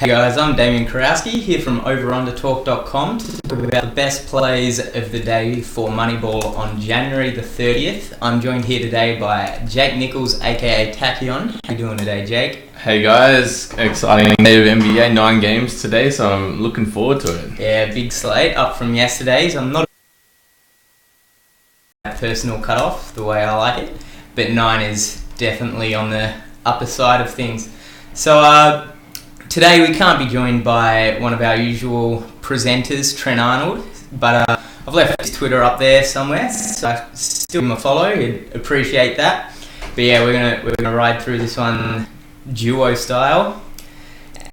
Hey guys, I'm Damien Karowski here from overundertalk.com to talk about the best plays of the day for Moneyball on January the 30th. I'm joined here today by Jake Nichols, aka Tachyon. How you doing today, Jake? Hey guys, exciting day of NBA, 9 games today, so I'm looking forward to it. Yeah, big slate up from yesterday's. I'm not a personal cutoff the way I like it, but 9 is definitely on the upper side of things. So, today we can't be joined by one of our usual presenters, Trent Arnold, but I've left his Twitter up there somewhere, so still give him a follow. I'd appreciate that. But yeah, we're gonna ride through this one duo style.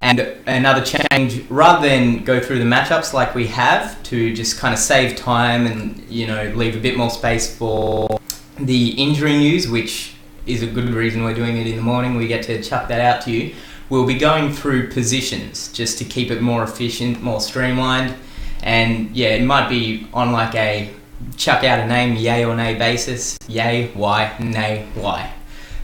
And another change, rather than go through the matchups like we have, to just kind of save time and leave a bit more space for the injury news, which is a good reason we're doing it in the morning. We get to chuck that out to you. We'll be going through positions just to keep it more efficient, more streamlined. And yeah, it might be on like a chuck out a name, yay or nay basis. Yay, why, nay, why.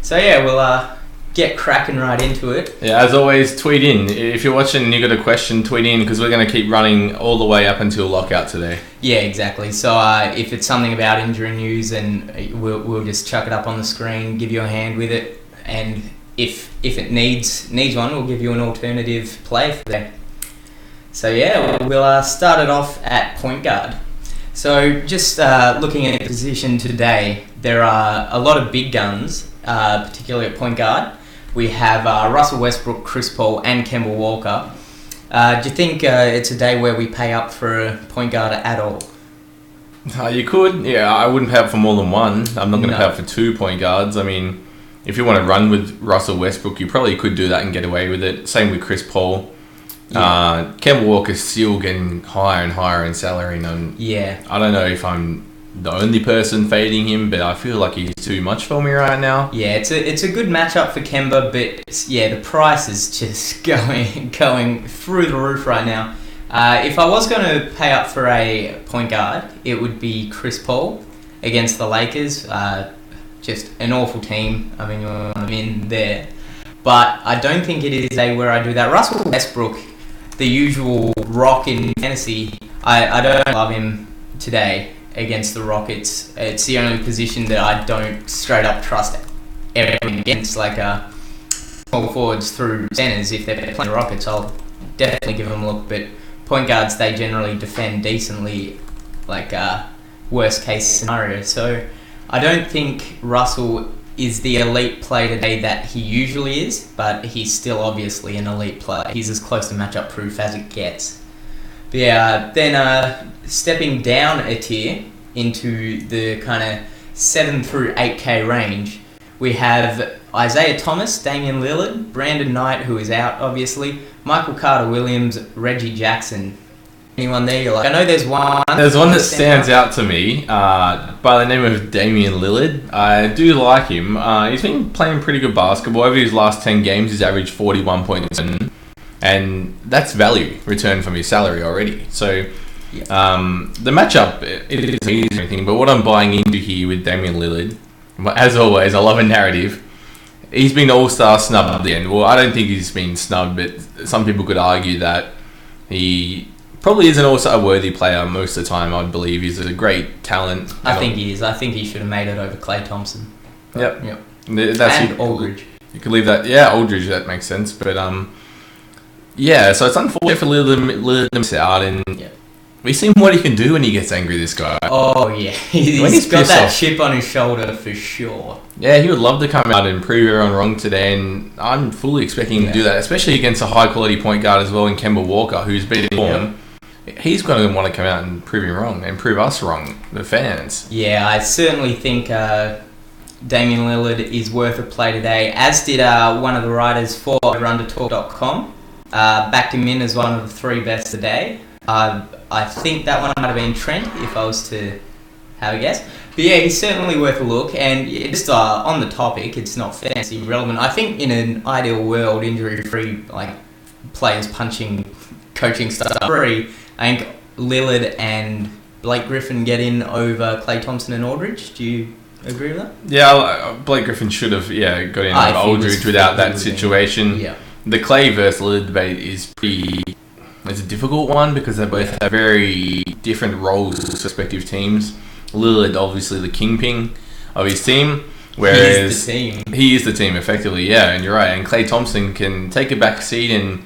So yeah, we'll get cracking right into it. Yeah, as always, tweet in. If you're watching and you got a question, tweet in, because we're going to keep running all the way up until lockout today. Yeah, exactly. So if it's something about injury news, and we'll just chuck it up on the screen, give you a hand with it, and if it needs one, we'll give you an alternative play for that. So yeah, we'll start it off at point guard. So just looking at the position today, there are a lot of big guns, particularly at point guard. We have Russell Westbrook, Chris Paul, and Kemba Walker. Do you think it's a day where we pay up for a point guard at all? You could. Yeah, I wouldn't pay up for more than one. I'm not going to pay up for 2 point guards. I mean, if you want to run with Russell Westbrook, you probably could do that and get away with it. Same with Chris Paul. Yeah. Kemba Walker's still getting higher and higher in salary. And I don't know if I'm the only person fading him, but I feel like he's too much for me right now. Yeah, it's a good matchup for Kemba, but the price is just going through the roof right now. If I was going to pay up for a point guard, it would be Chris Paul against the Lakers. Just an awful team. I mean, I'm in there. But I don't think it is a day where I do that. Russell Westbrook, the usual rock in fantasy, I don't love him today against the Rockets. It's the only position that I don't straight up trust everything against, like small forwards through centers. If they're playing the Rockets, I'll definitely give them a look. But point guards, they generally defend decently, like worst case scenario. So I don't think Russell is the elite play today that he usually is, but he's still obviously an elite player. He's as close to matchup proof as it gets. But yeah, then stepping down a tier into the kind of 7 through 8K range, we have Isaiah Thomas, Damian Lillard, Brandon Knight, who is out obviously, Michael Carter-Williams, Reggie Jackson. Anyone there? You're like, I know there's one. There's one that stands out to me by the name of Damian Lillard. I do like him. He's been playing pretty good basketball. Over his last 10 games, he's averaged 41 points, and that's value returned from his salary already. So the matchup, it is easy or anything, but what I'm buying into here with Damian Lillard, as always, I love a narrative. He's been all-star snubbed at the end. Well, I don't think he's been snubbed, but some people could argue that he probably isn't also a worthy player most of the time. I'd believe he's a great talent. I think he is. I think he should have made it over Klay Thompson. Yep. And Aldridge. You could leave that. Yeah, Aldridge, that makes sense. But so it's unfortunate for Lillard to miss out, and we've seen what he can do when he gets angry, this guy. Oh yeah, he's got that chip on his shoulder for sure. Yeah, he would love to come out and prove everyone wrong today, and I'm fully expecting him to do that, especially against a high quality point guard as well in Kemba Walker, who's been in form. He's going to want to come out and prove him wrong and prove us wrong, the fans. Yeah, I certainly think Damian Lillard is worth a play today, as did one of the writers for overundertalk.com. Backed him in as one of the 3 best today. I think that one might have been Trent, if I was to have a guess. But yeah, he's certainly worth a look. And just on the topic, it's not fantasy relevant. I think in an ideal world, injury-free, like players punching, coaching stuff free, I think Lillard and Blake Griffin get in over Klay Thompson and Aldridge. Do you agree with that? Yeah, Blake Griffin should have got in over Aldridge without that situation. Yeah. the Clay versus Lillard debate is it's a difficult one because they both have very different roles as respective teams. Lillard, obviously the kingpin of his team, whereas he is the team effectively, yeah, and you're right. And Klay Thompson can take a back seat, and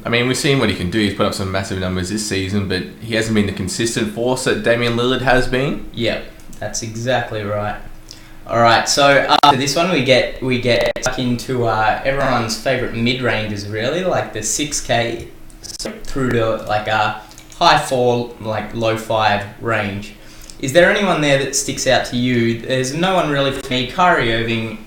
I mean, we've seen what he can do. He's put up some massive numbers this season, but he hasn't been the consistent force that Damian Lillard has been. Yep, that's exactly right. All right, so after this one, we get stuck into everyone's favorite mid ranges, really, like the 6K through to like a high 4, like low 5 range. Is there anyone there that sticks out to you? There's no one really for me. Kyrie Irving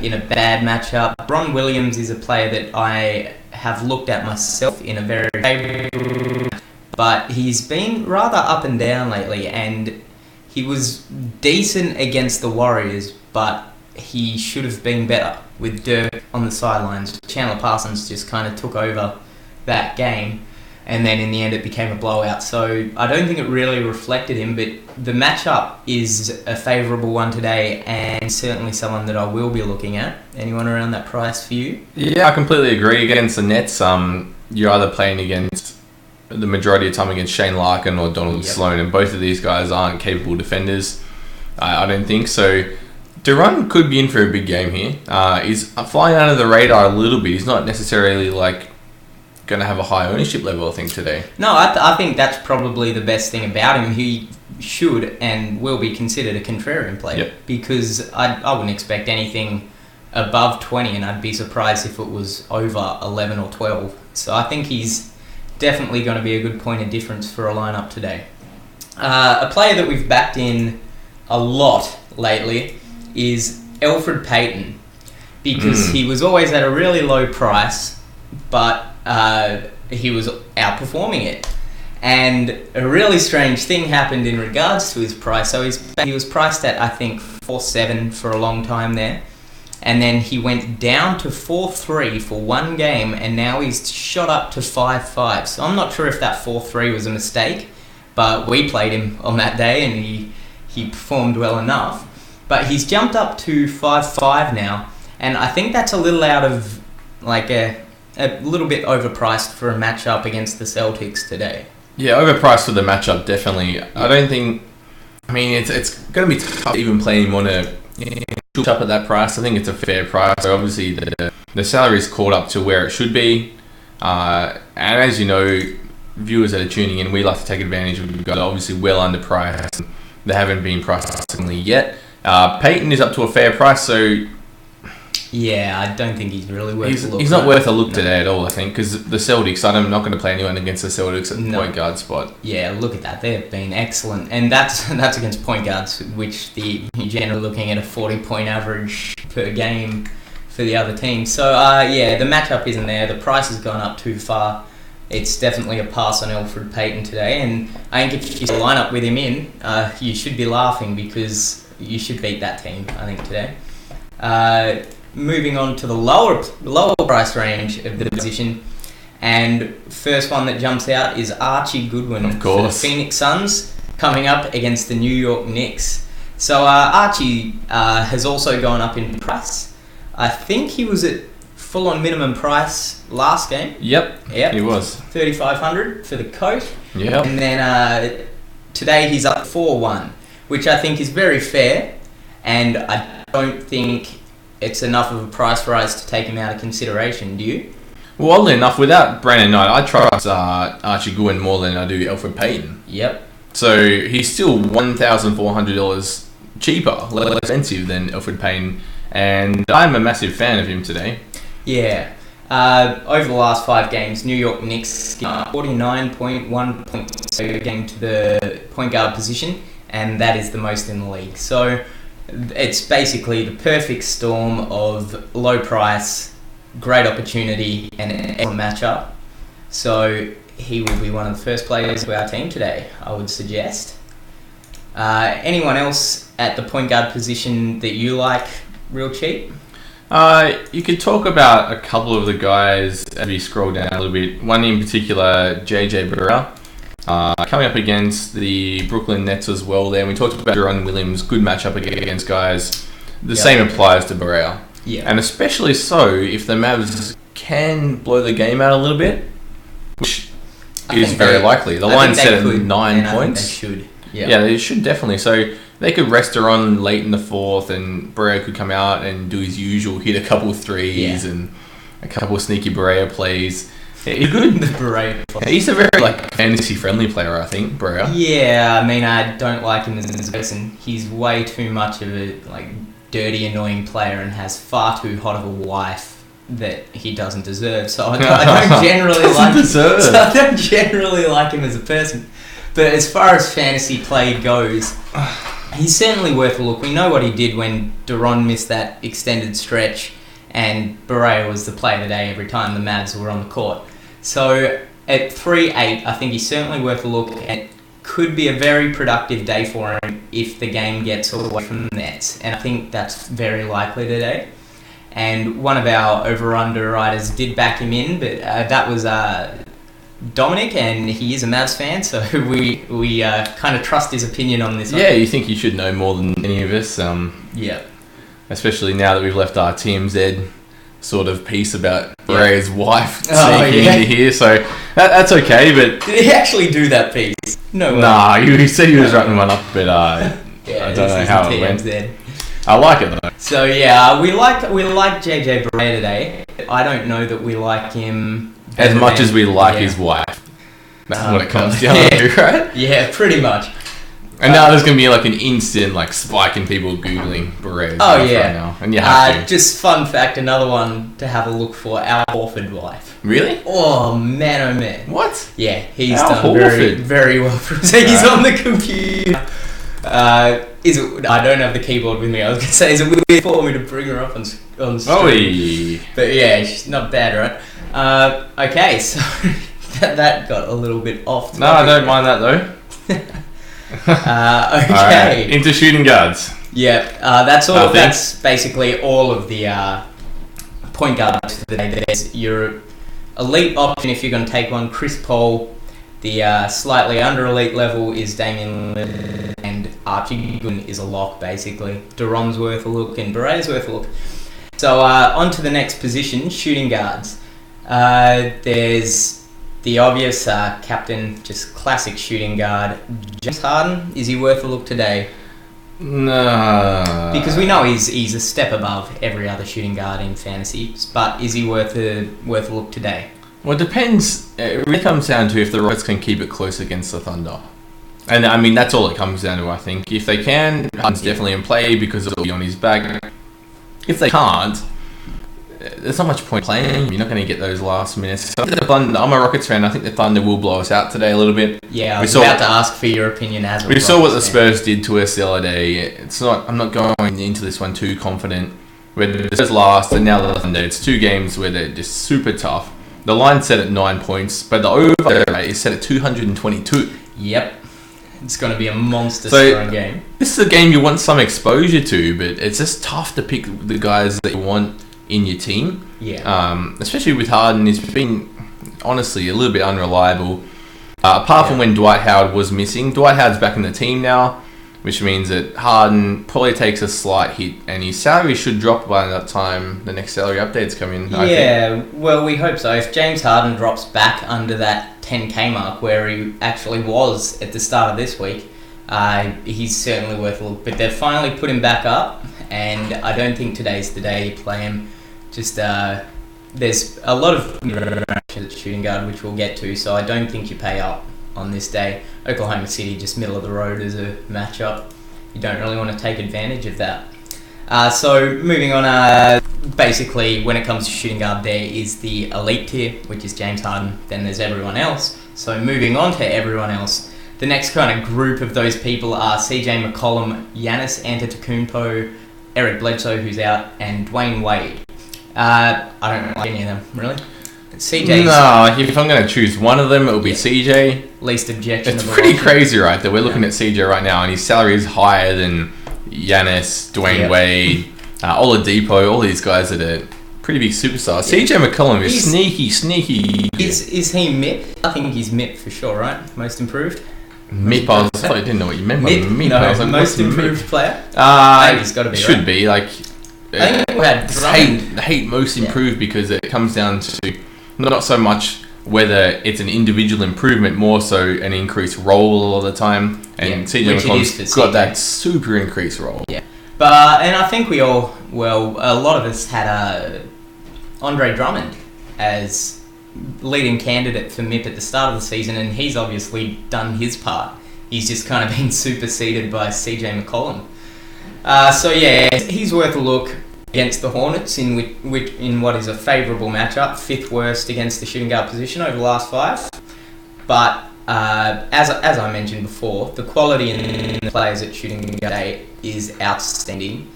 in a bad matchup. Ron Williams is a player that I have looked at myself in a very favourable, but he's been rather up and down lately, and he was decent against the Warriors, but he should have been better with Dirk on the sidelines. Chandler Parsons just kind of took over that game, and then in the end it became a blowout. So I don't think it really reflected him, but the matchup is a favourable one today, and certainly someone that I will be looking at. Anyone around that price for you? Yeah, I completely agree. Against the Nets, you're either playing against the majority of the time against Shane Larkin or Donald Sloan, and both of these guys aren't capable defenders. I don't think so. Durant could be in for a big game here. He's flying under the radar a little bit. He's not necessarily like going to have a high ownership level, I think, today. No, I think that's probably the best thing about him. He should and will be considered a contrarian player, because I wouldn't expect anything above 20, and I'd be surprised if it was over 11 or 12. So I think he's definitely going to be a good point of difference for a lineup today. A player that we've backed in a lot lately is Elfrid Payton, because he was always at a really low price, but he was outperforming it. And a really strange thing happened in regards to his price. So he was priced at, I think, 4.7 for a long time there. And then he went down to 4.3 for one game, and now he's shot up to 5.5. So I'm not sure if that 4.3 was a mistake, but we played him on that day, and he performed well enough. But he's jumped up to 5.5 now, and I think that's a little out of, like, a little bit overpriced for a matchup against the Celtics today. Yeah, overpriced for the matchup, definitely. I don't think... I mean, it's going to be tough to even play him on a... up at that price. I think it's a fair price. So obviously, the salary's caught up to where it should be. And as you know, viewers that are tuning in, we like to take advantage of guys obviously well underpriced. They haven't been priced yet. Payton is up to a fair price, so... Yeah, I don't think he's really worth a look. He's not worth a look today at all, I think, because the Celtics, I'm not going to play anyone against the Celtics at the point guard spot. Yeah, look at that. They've been excellent. And that's against point guards, which you're generally looking at a 40-point average per game for the other team. So, the matchup isn't there. The price has gone up too far. It's definitely a pass on Elfrid Payton today. And I think if you line up with him in, you should be laughing, because you should beat that team, I think, today. Moving on to the lower price range of the position, and first one that jumps out is Archie Goodwin for the Phoenix Suns, coming up against the New York Knicks. So Archie has also gone up in price. I think he was at full on minimum price last game. Yep, he was. 3,500 for the coat. Yep. And then today he's up 4-1, which I think is very fair, and I don't think it's enough of a price rise to take him out of consideration, do you? Well, oddly enough, without Brandon Knight, I trust Archie Goodwin more than I do Elfrid Payton. Yep. So he's still $1,400 cheaper, less expensive than Elfrid Payton, and I'm a massive fan of him today. Yeah. Over the last 5 games, New York Knicks 49.1 points per game to the point guard position, and that is the most in the league. So it's basically the perfect storm of low price, great opportunity, and an excellent matchup. So he will be one of the first players to our team today, I would suggest. Anyone else at the point guard position that you like real cheap? You could talk about a couple of the guys as we scroll down a little bit. One in particular, JJ Barea. Coming up against the Brooklyn Nets as well there. And we talked about Deron Williams, good matchup against guys. The same applies to Barea. Yeah. And especially so if the Mavs can blow the game out a little bit, which is think very they- likely. The I line's think set they at could, 9 and I think points. they should. Yeah, they should definitely. So they could rest her on late in the fourth, and Barea could come out and do his usual, hit a couple threes and a couple sneaky Barea plays. He's good. The Barea. He's a very fantasy friendly player, I think. Barea. Yeah, I mean, I don't like him as a person. He's way too much of a dirty, annoying player, and has far too hot of a wife that he doesn't deserve. So I don't generally like him. So I don't generally like him as a person. But as far as fantasy play goes, he's certainly worth a look. We know what he did when Duron missed that extended stretch, and Barea was the play of the day every time the Mavs were on the court. So at 3-8, I think he's certainly worth a look. It could be a very productive day for him if the game gets away from the Nets, and I think that's very likely today. And one of our over-under writers did back him in, but that was Dominic, and he is a Mavs fan, so we kind of trust his opinion on this. Yeah, you think you should know more than any of us. Yeah. Especially now that we've left our TMZ sort of piece about Barea's wife Oh, sneaking yeah. into here, so that's okay, but... Did he actually do that piece? No way. Nah, he said he was writing one up, but I Yeah, don't know how it went. TMZ. I like it though. So yeah, we like JJ Barea today. I don't know that we like him As better much than- as we like yeah. his wife. That's Oh, what it comes God. down to, right? Yeah, pretty much. And now there's going to be an instant spike in people Googling Barea's Oh, wife yeah. right now. And you have to. Just fun fact, another one to have a look for, Al Horford wife. Really? Oh man. What? Yeah, he's Al done very, Horford. very well for himself. He's on the computer. Is it? I don't have the keyboard with me. I was going to say, is it weird for me to bring her up on stream? Oh, But yeah, she's not bad, right? Okay, so that got a little bit off. No, I don't mind that though. Okay. Alright, into shooting guards. Yeah, that's all. I think- That's basically all of the point guards for the day. There's your elite option if you're going to take one. Chris Paul. The slightly under elite level is Damian Lillard, and Archie Goodwin is a lock basically. Duron's worth a look, and Barea's worth a look. So on to the next position, shooting guards. There's the obvious captain, just classic shooting guard, James Harden. Is he worth a look today? No. Because we know he's a step above every other shooting guard in fantasy, but is he worth a look today? Well, it depends. It really comes down to if the Rockets can keep it close against the Thunder. And I mean, that's all it comes down to, I think. If they can, Harden's definitely in play because it'll be on his back. If they can't, there's not much point playing. You're not going to get those last minutes. So the Thunder, I'm a Rockets fan. I think the Thunder will blow us out today a little bit. Yeah, I was about to ask for your opinion as a We saw what the Rockets fan. Spurs did to us the other day. I'm not going into this one too confident. Where the Spurs last and now the Thunder. It's 2 games where they're just super tough. The line's set at 9 points, but the over is set at 222. Yep. It's going to be a monster So- scoring game. This is a game you want some exposure to, but it's just tough to pick the guys that you want in your team. Yeah. Especially with Harden, he's been honestly a little bit unreliable. Apart from when Dwight Howard was missing. Dwight Howard's back in the team now, which means that Harden probably takes a slight hit, and his salary should drop by that time the next salary updates come in. I think. Yeah, well, we hope so. If James Harden drops back under that 10k mark where he actually was at the start of this week, he's certainly worth a look. But they've finally put him back up, and I don't think today's the day you play him. Just there's a lot of at shooting guard, which we'll get to, so I don't think you pay up on this day. Oklahoma City, just middle of the road as a matchup. You don't really want to take advantage of that. So moving on, basically when it comes to shooting guard, there is the elite tier, which is James Harden. Then there's everyone else. So moving on to everyone else, the next kind of group of those people are CJ McCollum, Giannis Antetokounmpo, Eric Bledsoe, who's out, and Dwayne Wade. I don't like any of them, really. CJ's No, if I'm going to choose one of them, it will be CJ. least objectionable. It's pretty option. crazy, right? That we're looking at CJ right now, and his salary is higher than Giannis, Dwayne Yep. Wade, Oladipo, all these guys that are pretty big superstars. CJ McCollum is sneaky. Is he MIP? I think he's MIP for sure, right? Most improved? MIP, I didn't know what you meant by MIP? MIP. No, I was like, most what's MIP? improved player? Uh, Maybe he's gotta be, should right? be like I think we had hate most improved because it comes down to not so much whether it's an individual improvement, more so an increased role all the time. And CJ McCollum's got that super increased role. Yeah. But and I think a lot of us had Andre Drummond as leading candidate for MIP at the start of the season, and he's obviously done his part. He's just kind of been superseded by CJ McCollum. So yeah, he's worth a look against the Hornets in what is a favourable matchup, 5th worst against the shooting guard position over the last 5. But as I mentioned before, the quality in the players at shooting guard is outstanding.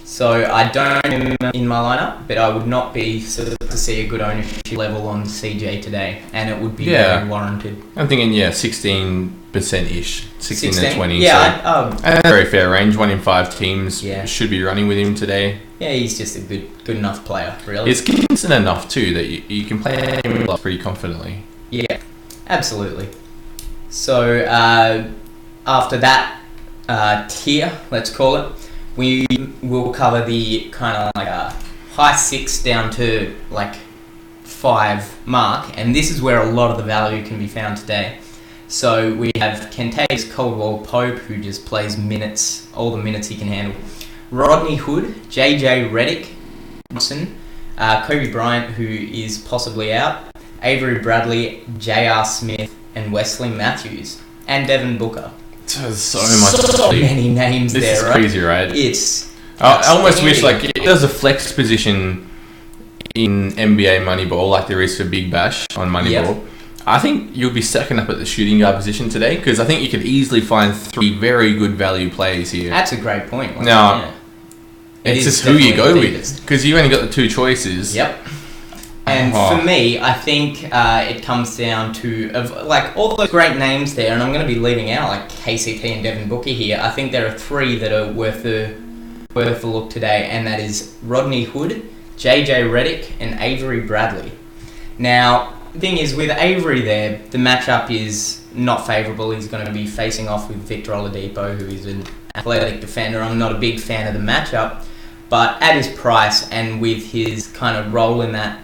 So I don't have him in my lineup, but I would not be to see a good ownership level on CJ today, and it would be very warranted. I'm thinking 16%-ish, 16 to 20. Yeah, so very fair range. 1 in 5 teams should be running with him today. Yeah, he's just a good enough player, really. He's consistent enough too that you can play him pretty confidently. Yeah, absolutely. So after that tier, let's call it, we will cover the kind of like a high 6 down to like 5 mark, and this is where a lot of the value can be found today. So we have Kentavious Caldwell-Pope, who just plays minutes, all the minutes he can handle. Rodney Hood, JJ Redick, Johnson, Kobe Bryant, who is possibly out, Avery Bradley, J.R. Smith, and Wesley Matthews, and Devin Booker. So many names this there, is right? Crazy, right? It's I almost wish like there's a flex position in NBA Moneyball like there is for Big Bash on Moneyball. Yep. I think you'll be second up at the shooting guard position today because I think you could easily find 3 very good value plays here. That's a great point. Now, it's just who you go with because you only got the 2 choices. Yep. And for me, I think it comes down to like all those great names there, and I'm going to be leaving out like KCP and Devin Booker here. I think there are 3 that are worth a look today, and that is Rodney Hood, JJ Redick, and Avery Bradley. Now, the thing is with Avery there, the matchup is not favourable. He's going to be facing off with Victor Oladipo, who is an athletic defender. I'm not a big fan of the matchup, but at his price and with his kind of role in that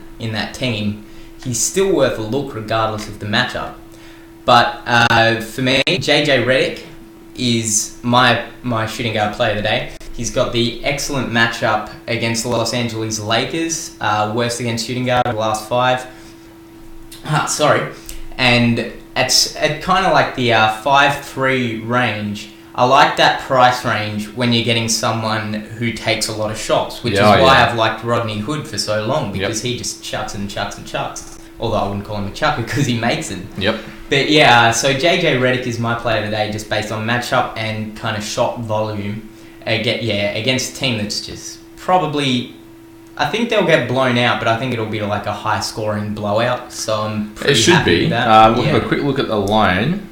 team, he's still worth a look regardless of the matchup. But for me, JJ Redick is my shooting guard player today. He's got the excellent matchup against the Los Angeles Lakers, worst against shooting guard of the last 5. And it's kind of like the 5-3 range. I like that price range when you're getting someone who takes a lot of shots, which is why I've liked Rodney Hood for so long, because he just chucks and chucks and chucks. Although I wouldn't call him a chucker because he makes it. Yep. But yeah, so JJ Redick is my player today just based on matchup and kind of shot volume. Against a team that's just probably... I think they'll get blown out, but I think it'll be like a high-scoring blowout. So I'm pretty happy with that. We'll have a quick look at the line.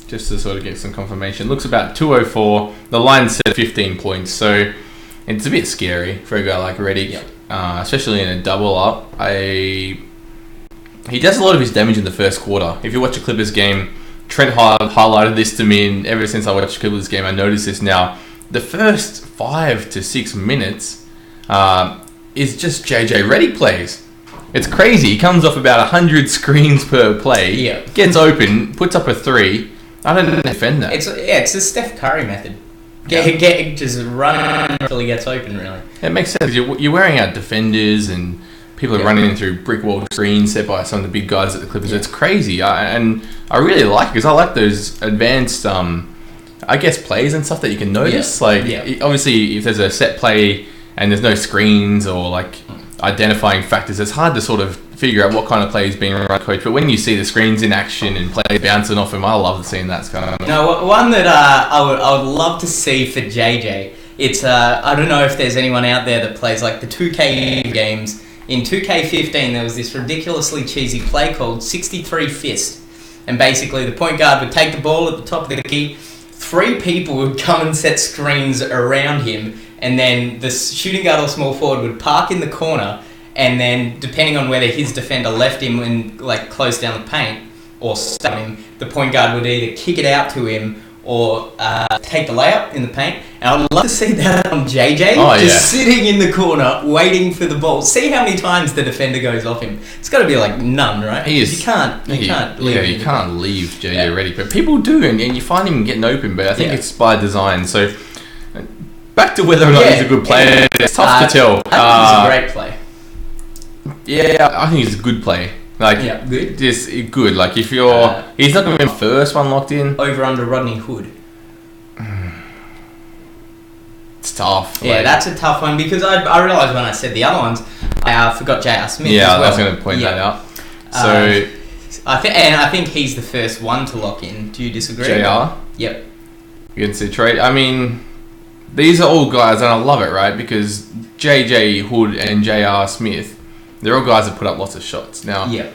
Just to sort of get some confirmation. Looks about 204. The line's set 15 points, so it's a bit scary for a guy like Redick, especially in a double up. He does a lot of his damage in the first quarter. If you watch a Clippers game, Trent highlighted this to me, and ever since I watched a Clippers game, I noticed this now. The first 5 to 6 minutes is just JJ Redick plays. It's crazy. He comes off about 100 screens per play, gets open, puts up a 3. I don't defend that. It's the Steph Curry method. Just run until he gets open, really. It makes sense. You're wearing out defenders and people are running through brick wall screens set by some of the big guys at the Clippers. It's crazy. And I really like it because I like those advanced, plays and stuff that you can notice. Obviously, if there's a set play and there's no screens or identifying factors, it's hard to sort of figure out what kind of play is being run, coach. But when you see the screens in action and players bouncing off him, I love seeing that kind of. No, one that I would love to see for JJ. It's I don't know if there's anyone out there that plays like the 2K games. In 2K15, there was this ridiculously cheesy play called 63 Fist, and basically the point guard would take the ball at the top of the key. 3 people would come and set screens around him, and then the shooting guard or small forward would park in the corner. And then, depending on whether his defender left him and closed down the paint or stopped him, the point guard would either kick it out to him or take the layup in the paint. And I'd love to see that on JJ, sitting in the corner, waiting for the ball. See how many times the defender goes off him. It's got to be like none, right? You can't leave JJ Redick, but people do, and you find him getting open, but I think it's by design. So back to whether or not he's a good player, it's tough to tell. I think he's a great player. Yeah, I think he's a good play. Like, good. Just good. Like, if you're... he's not going to be the first one locked in. Over under Rodney Hood. It's tough. Yeah, that's a tough one because I realised when I said the other ones, I forgot J.R. Smith as well. I was going to point that out. So... I think he's the first one to lock in. Do you disagree? JR? Yep. Against Detroit. I mean, these are all guys, and I love it, right? Because JJ Hood and JR Smith... they're all guys that put up lots of shots. Now, it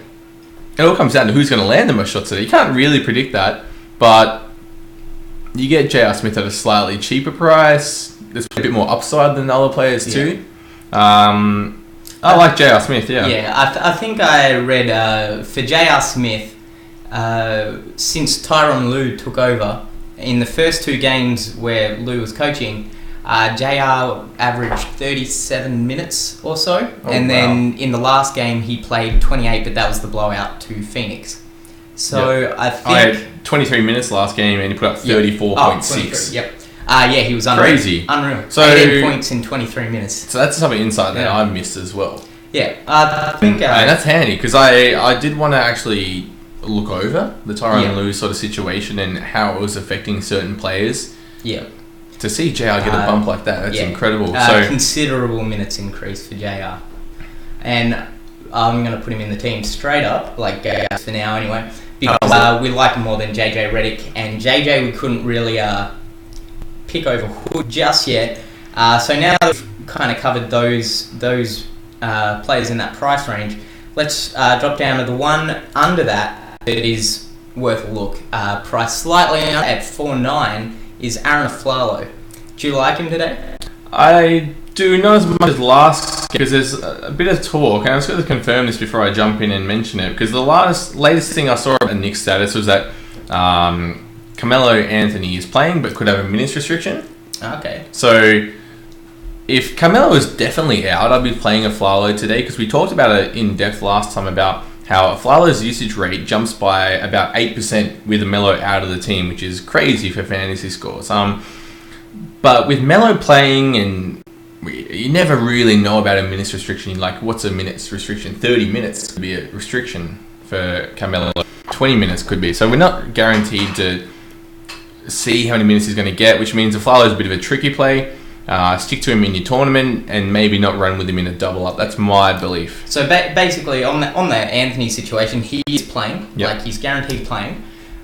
all comes down to who's going to land the most shots today. You can't really predict that, but you get J.R. Smith at a slightly cheaper price. There's a bit more upside than other players too. I like J.R. Smith, I think I read for J.R. Smith, since Tyronn Lue took over, in the first 2 games where Lue was coaching, JR averaged 37 minutes or so, then in the last game he played 28, but that was the blowout to Phoenix. So I think I had 23 minutes last game and he put up 34.6. He was unreal. Crazy. Unreal. So 18 points in 23 minutes. So that's something insight that I missed as well. Yeah, I think... and that's handy because I did want to actually look over the Tyronn Lue sort of situation and how it was affecting certain players. Yeah. To see JR get a bump like that, that's incredible. So considerable minutes increase for JR. And I'm going to put him in the team straight up, like for now anyway, because we like him more than JJ Redick. And JJ we couldn't really pick over Hood just yet. So now that we've kind of covered those players in that price range, let's drop down to the one under that is worth a look. Priced slightly out at 4.9 is Aaron Aflalo. Do you like him today? I do, not as much as last, because there's a bit of talk, and I was going to confirm this before I jump in and mention it, because the latest thing I saw at Nick's status was that Carmelo Anthony is playing but could have a minutes restriction. Okay. So if Carmelo is definitely out, I'd be playing Aflalo today, because we talked about it in depth last time about how Aflalo's usage rate jumps by about 8% with Melo out of the team, which is crazy for fantasy scores. But with Melo playing, and you never really know about a minutes restriction. Like, what's a minutes restriction? 30 minutes could be a restriction for Carmelo. 20 minutes could be. So we're not guaranteed to see how many minutes he's going to get, which means Aflalo's a bit of a tricky play. Stick to him in your tournament and maybe not run with him in a double up. That's my belief. So basically, on the Anthony situation, he is playing. Like, he's guaranteed playing.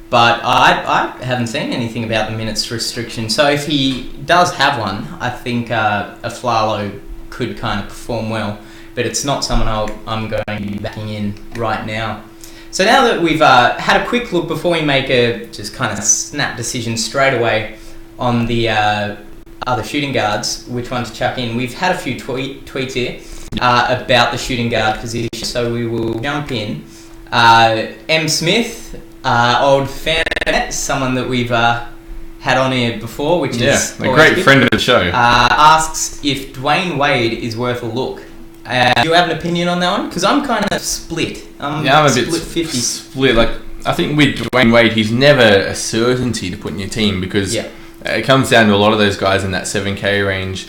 But I haven't seen anything about the minutes restriction. So if he does have one, I think Aflalo could kind of perform well. But it's not someone I'm going to be backing in right now. So now that we've had a quick look before we make a just kind of snap decision straight away on the other shooting guards, which one to chuck in. We've had a few tweets here about the shooting guard position, so we will jump in. M. Smith, old fan, someone that we've had on here before, which is a great friend of the show, asks if Dwayne Wade is worth a look. Do you have an opinion on that one? Because I'm kind of split. I'm a bit 50. Split. Like, I think with Dwayne Wade, he's never a certainty to put in your team because it comes down to a lot of those guys in that 7K range,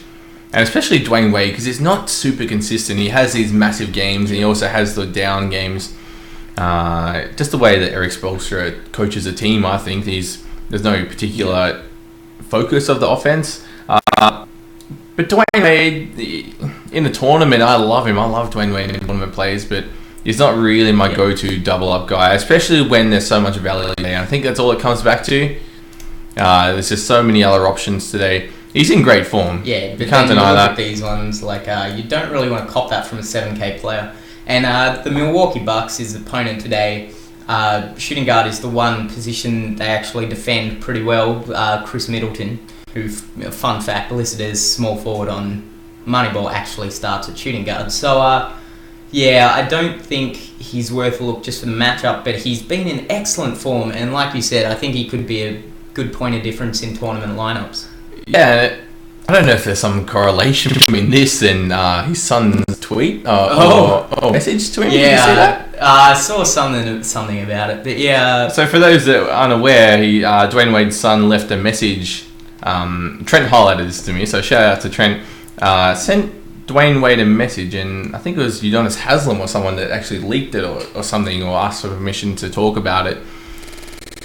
and especially Dwayne Wade, because he's not super consistent. He has these massive games, and he also has the down games. Just the way that Eric Spoelstra coaches a team, I think there's no particular focus of the offense. But Dwayne Wade, in the tournament, I love him. I love Dwayne Wade in tournament plays, but he's not really my go-to double-up guy, especially when there's so much value there. I think that's all it comes back to. There's just so many other options today. He's in great form. Yeah, but you can't deny that. These ones, like, you don't really want to cop that from a 7K player. And the Milwaukee Bucks, his opponent today, shooting guard is the one position they actually defend pretty well. Chris Middleton, who, fun fact, listed as small forward on Moneyball, actually starts at shooting guard. So, I don't think he's worth a look just for the matchup, but he's been in excellent form. And like you said, I think he could be good point of difference in tournament lineups. Yeah, I don't know if there's some correlation between this and his son's tweet or message to him. Yeah, Did you see that? I saw something about it, but yeah. So for those that are unaware, Dwayne Wade's son left a message. Trent highlighted this to me, so shout out to Trent. Sent Dwayne Wade a message, and I think it was Udonis Haslam or someone that actually leaked it or something, or asked for permission to talk about it.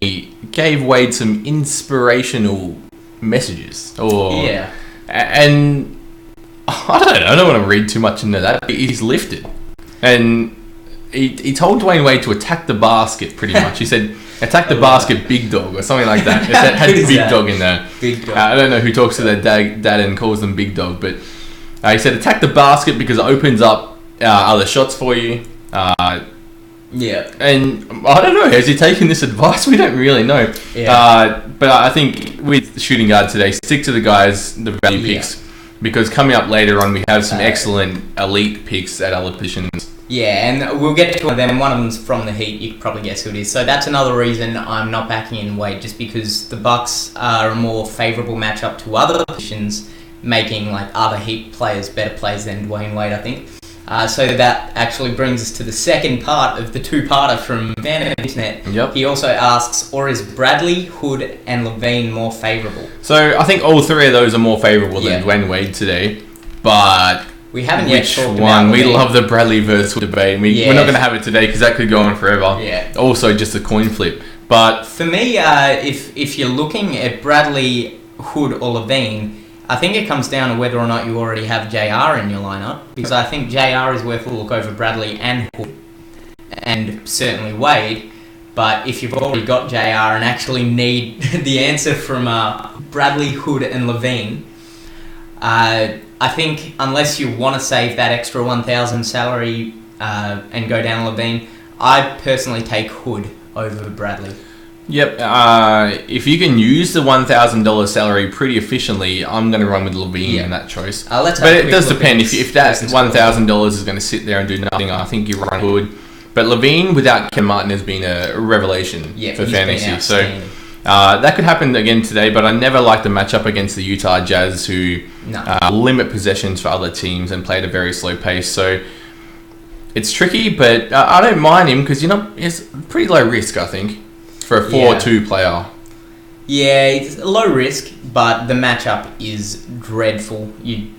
He gave Wade some inspirational messages, and I don't want to read too much into that. He's lifted, and he told Dwayne Wade to attack the basket. Pretty much, he said, "Attack the basket, big dog," or something like that. It had big dog in there. Big dog. I don't know who talks to their dad and calls them big dog, but he said, "Attack the basket because it opens up other shots for you." Yeah. And I don't know, has he taken this advice? We don't really know. Yeah. But I think with shooting guard today, stick to the guys, the value picks, because coming up later on, we have some excellent elite picks at other positions. Yeah, and we'll get to one of them. One of them's from the Heat. You can probably guess who it is. So that's another reason I'm not backing in Wade, just because the Bucks are a more favourable matchup to other positions, making like other Heat players better players than Dwayne Wade, I think. So that actually brings us to the second part of the two-parter from Van of Internet. Yep. He also asks, or is Bradley, Hood, and Levine more favourable? So I think all three of those are more favourable than Dwayne Wade today, but we haven't yet talked one? about We Levine. love the Bradley versus Hood debate. We're not going to have it today because that could go on forever. Yeah. Also, just a coin flip. But for me, if you're looking at Bradley, Hood, or Levine, I think it comes down to whether or not you already have JR in your lineup, because I think JR is worth a look over Bradley and Hood, and certainly Wade. But if you've already got JR and actually need the answer from Bradley, Hood, and Levine, I think unless you want to save that extra 1,000 salary and go down Levine, I'd personally take Hood over Bradley. Yep, if you can use the $1,000 salary pretty efficiently, I'm going to run with Levine in that choice. But it does depend. If that $1,000 is going to sit there and do nothing, I think you run Hood. But Levine without Ken Martin has been a revelation for fantasy. So that could happen again today, but I never liked the matchup against the Utah Jazz, who limit possessions for other teams and play at a very slow pace. So it's tricky, but I don't mind him because it's pretty low risk, I think, for a 4-2 player. Yeah, it's low risk, but the matchup is dreadful. You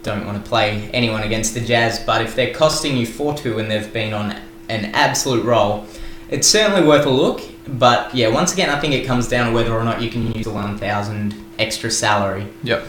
don't want to play anyone against the Jazz, but if they're costing you 4-2 and they've been on an absolute roll, it's certainly worth a look. But yeah, once again, I think it comes down to whether or not you can use the 1,000 extra salary. Yep.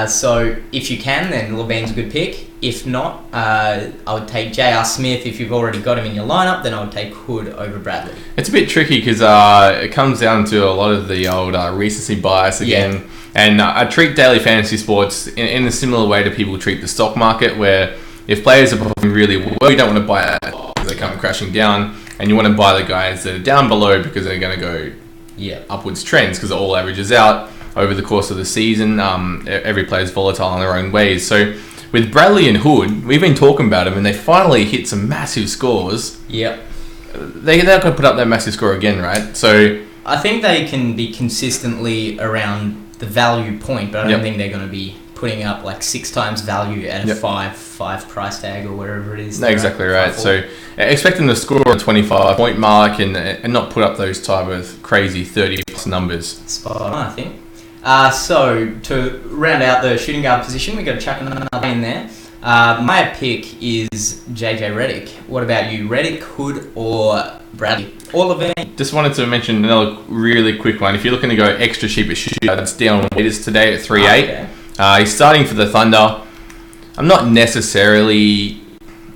So if you can, then Levine's a good pick. If not, I would take J.R. Smith. If you've already got him in your lineup, then I would take Hood over Bradley. It's a bit tricky because it comes down to a lot of the old recency bias again. Yeah. And I treat daily fantasy sports in a similar way to people treat the stock market, where if players are performing really well, you don't want to buy it because they come crashing down, and you want to buy the guys that are down below because they're going to go upwards trends because it all averages out over the course of the season. Every player is volatile in their own ways. So with Bradley and Hood, we've been talking about them, and they finally hit some massive scores. Yep. They're going to put up that massive score again, right? So I think they can be consistently around the value point, but I don't think they're going to be putting up like 6 times value at a 5 price tag or whatever it is. No, exactly right. So expect them to score a 25-point mark and not put up those type of crazy 30+ numbers. Spot on, I think. So to round out the shooting guard position, we've got to chuck another in there. My pick is JJ Redick. What about you? Redick, Hood, or Bradley? Or Levine? Just wanted to mention another really quick one. If you're looking to go extra cheap at shooting guard, it's Dion Waiters today at 3.8. Okay. He's starting for the Thunder. I'm not necessarily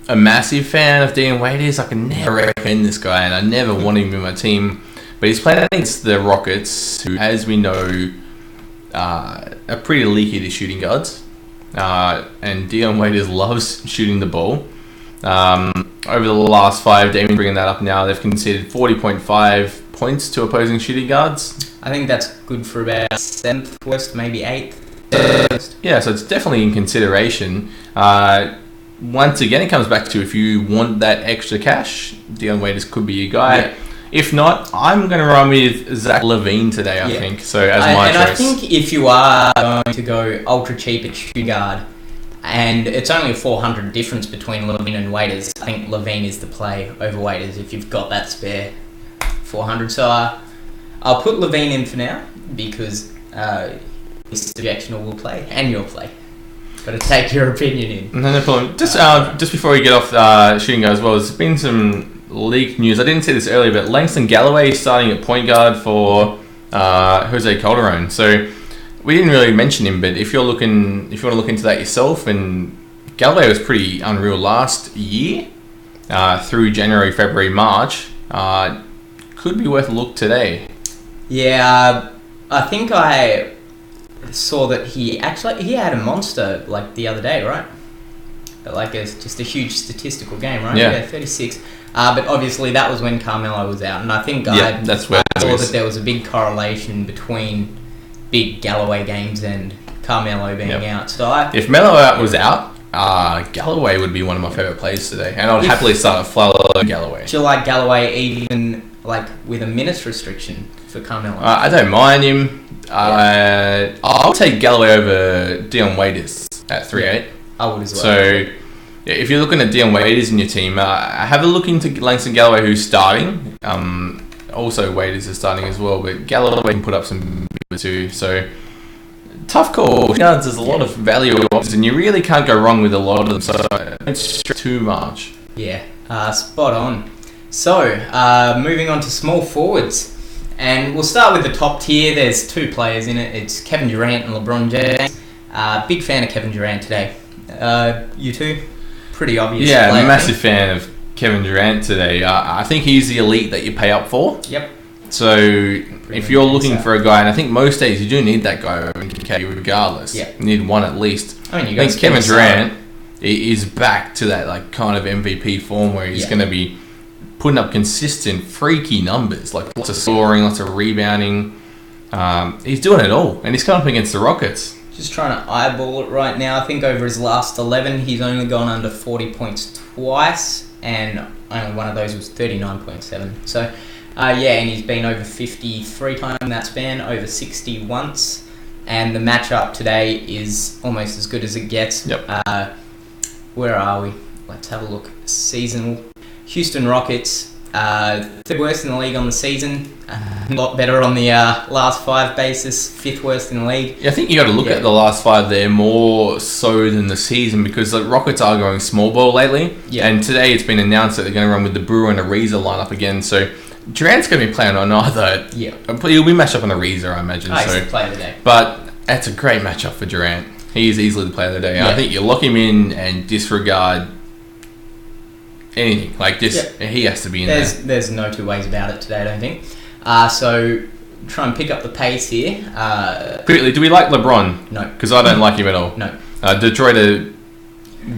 a massive fan of Dion Waiters. I can never recommend this guy, and I never want him in my team. But he's playing against the Rockets, who, as we know, are pretty leaky to shooting guards. And Dion Waiters loves shooting the ball. Over the last 5, Damien bringing that up now, they've conceded 40.5 points to opposing shooting guards. I think that's good for about 7th worst, maybe 8th. Yeah, so it's definitely in consideration. Once again, it comes back to if you want that extra cash, Dion Waiters could be your guy. Yeah. If not, I'm going to run with Zach Levine today, I think. So as my choice. I think if you are going to go ultra cheap at shooting guard, and it's only a 400 difference between Levine and Waiters, I think Levine is the play over Waiters if you've got that spare 400. So I'll put Levine in for now because his suggestion will play and your play. Got to take your opinion in. No problem. Just before we get off shooting guard as well, there's been some leak news. I didn't say this earlier, but Langston Galloway is starting at point guard for Jose Calderon. So we didn't really mention him, but if you want to look into that yourself, and Galloway was pretty unreal last year through January, February, March. Could be worth a look today. Yeah, I think I saw that he had a monster like the other day, right? Like just a huge statistical game, right? Yeah, 36. But obviously that was when Carmelo was out, and I think I saw that there was a big correlation between big Galloway games and Carmelo being out. So if Melo was out, Galloway would be one of my favourite players today, and I'd happily start a Flalo Galloway. Do you like Galloway even like with a minutes restriction for Carmelo? I don't mind him. I'll take Galloway over Dion Waiters at 3-8. I would as well. So if you're looking at Dion Waiters in your team, have a look into Langston Galloway, who's starting. Also, Waiters is starting as well, but Galloway can put up some too. So tough call. Guards, there's a lot of value options, and you really can't go wrong with a lot of them. So don't stress too much. Yeah, spot on. So moving on to small forwards, and we'll start with the top tier. There's two players in it. It's Kevin Durant and LeBron James. Big fan of Kevin Durant today. You two? Pretty obvious. Yeah, I'm a massive fan of Kevin Durant today. I think he's the elite that you pay up for. Yep. So if you're looking for a guy, and I think most days you do need that guy over KD regardless. Yeah. You need one at least. I mean, I think Kevin Durant is back to that like kind of MVP form where he's going to be putting up consistent, freaky numbers, like lots of scoring, lots of rebounding. He's doing it all, and he's coming up against the Rockets. Just trying to eyeball it right now. I think over his last 11, he's only gone under 40 points twice, and only one of those was 39.7. So, and he's been over 50 3 times in that span, over 60 once, and the matchup today is almost as good as it gets. Yep. Where are we? Let's have a look. Seasonal. Houston Rockets, third worst in the league on the season. A lot better on the last 5 basis, 5th worst in the league. Yeah, I think you got to look at the last 5 there more so than the season, because the Rockets are going small ball lately. Yeah. And today it's been announced that they're going to run with the Brewer and Ariza lineup again. So Durant's going to be playing on either. Yeah. He'll be matched up on Ariza, I imagine. He's the player of the day. But that's a great matchup for Durant. He is easily the player of the day. Yeah. I think you lock him in and disregard anything like this. Yeah. He has to be in there. There's no two ways about it today, I don't think. So try and pick up the pace here. Quickly, do we like LeBron? No, because I don't like him at all. No. Detroit are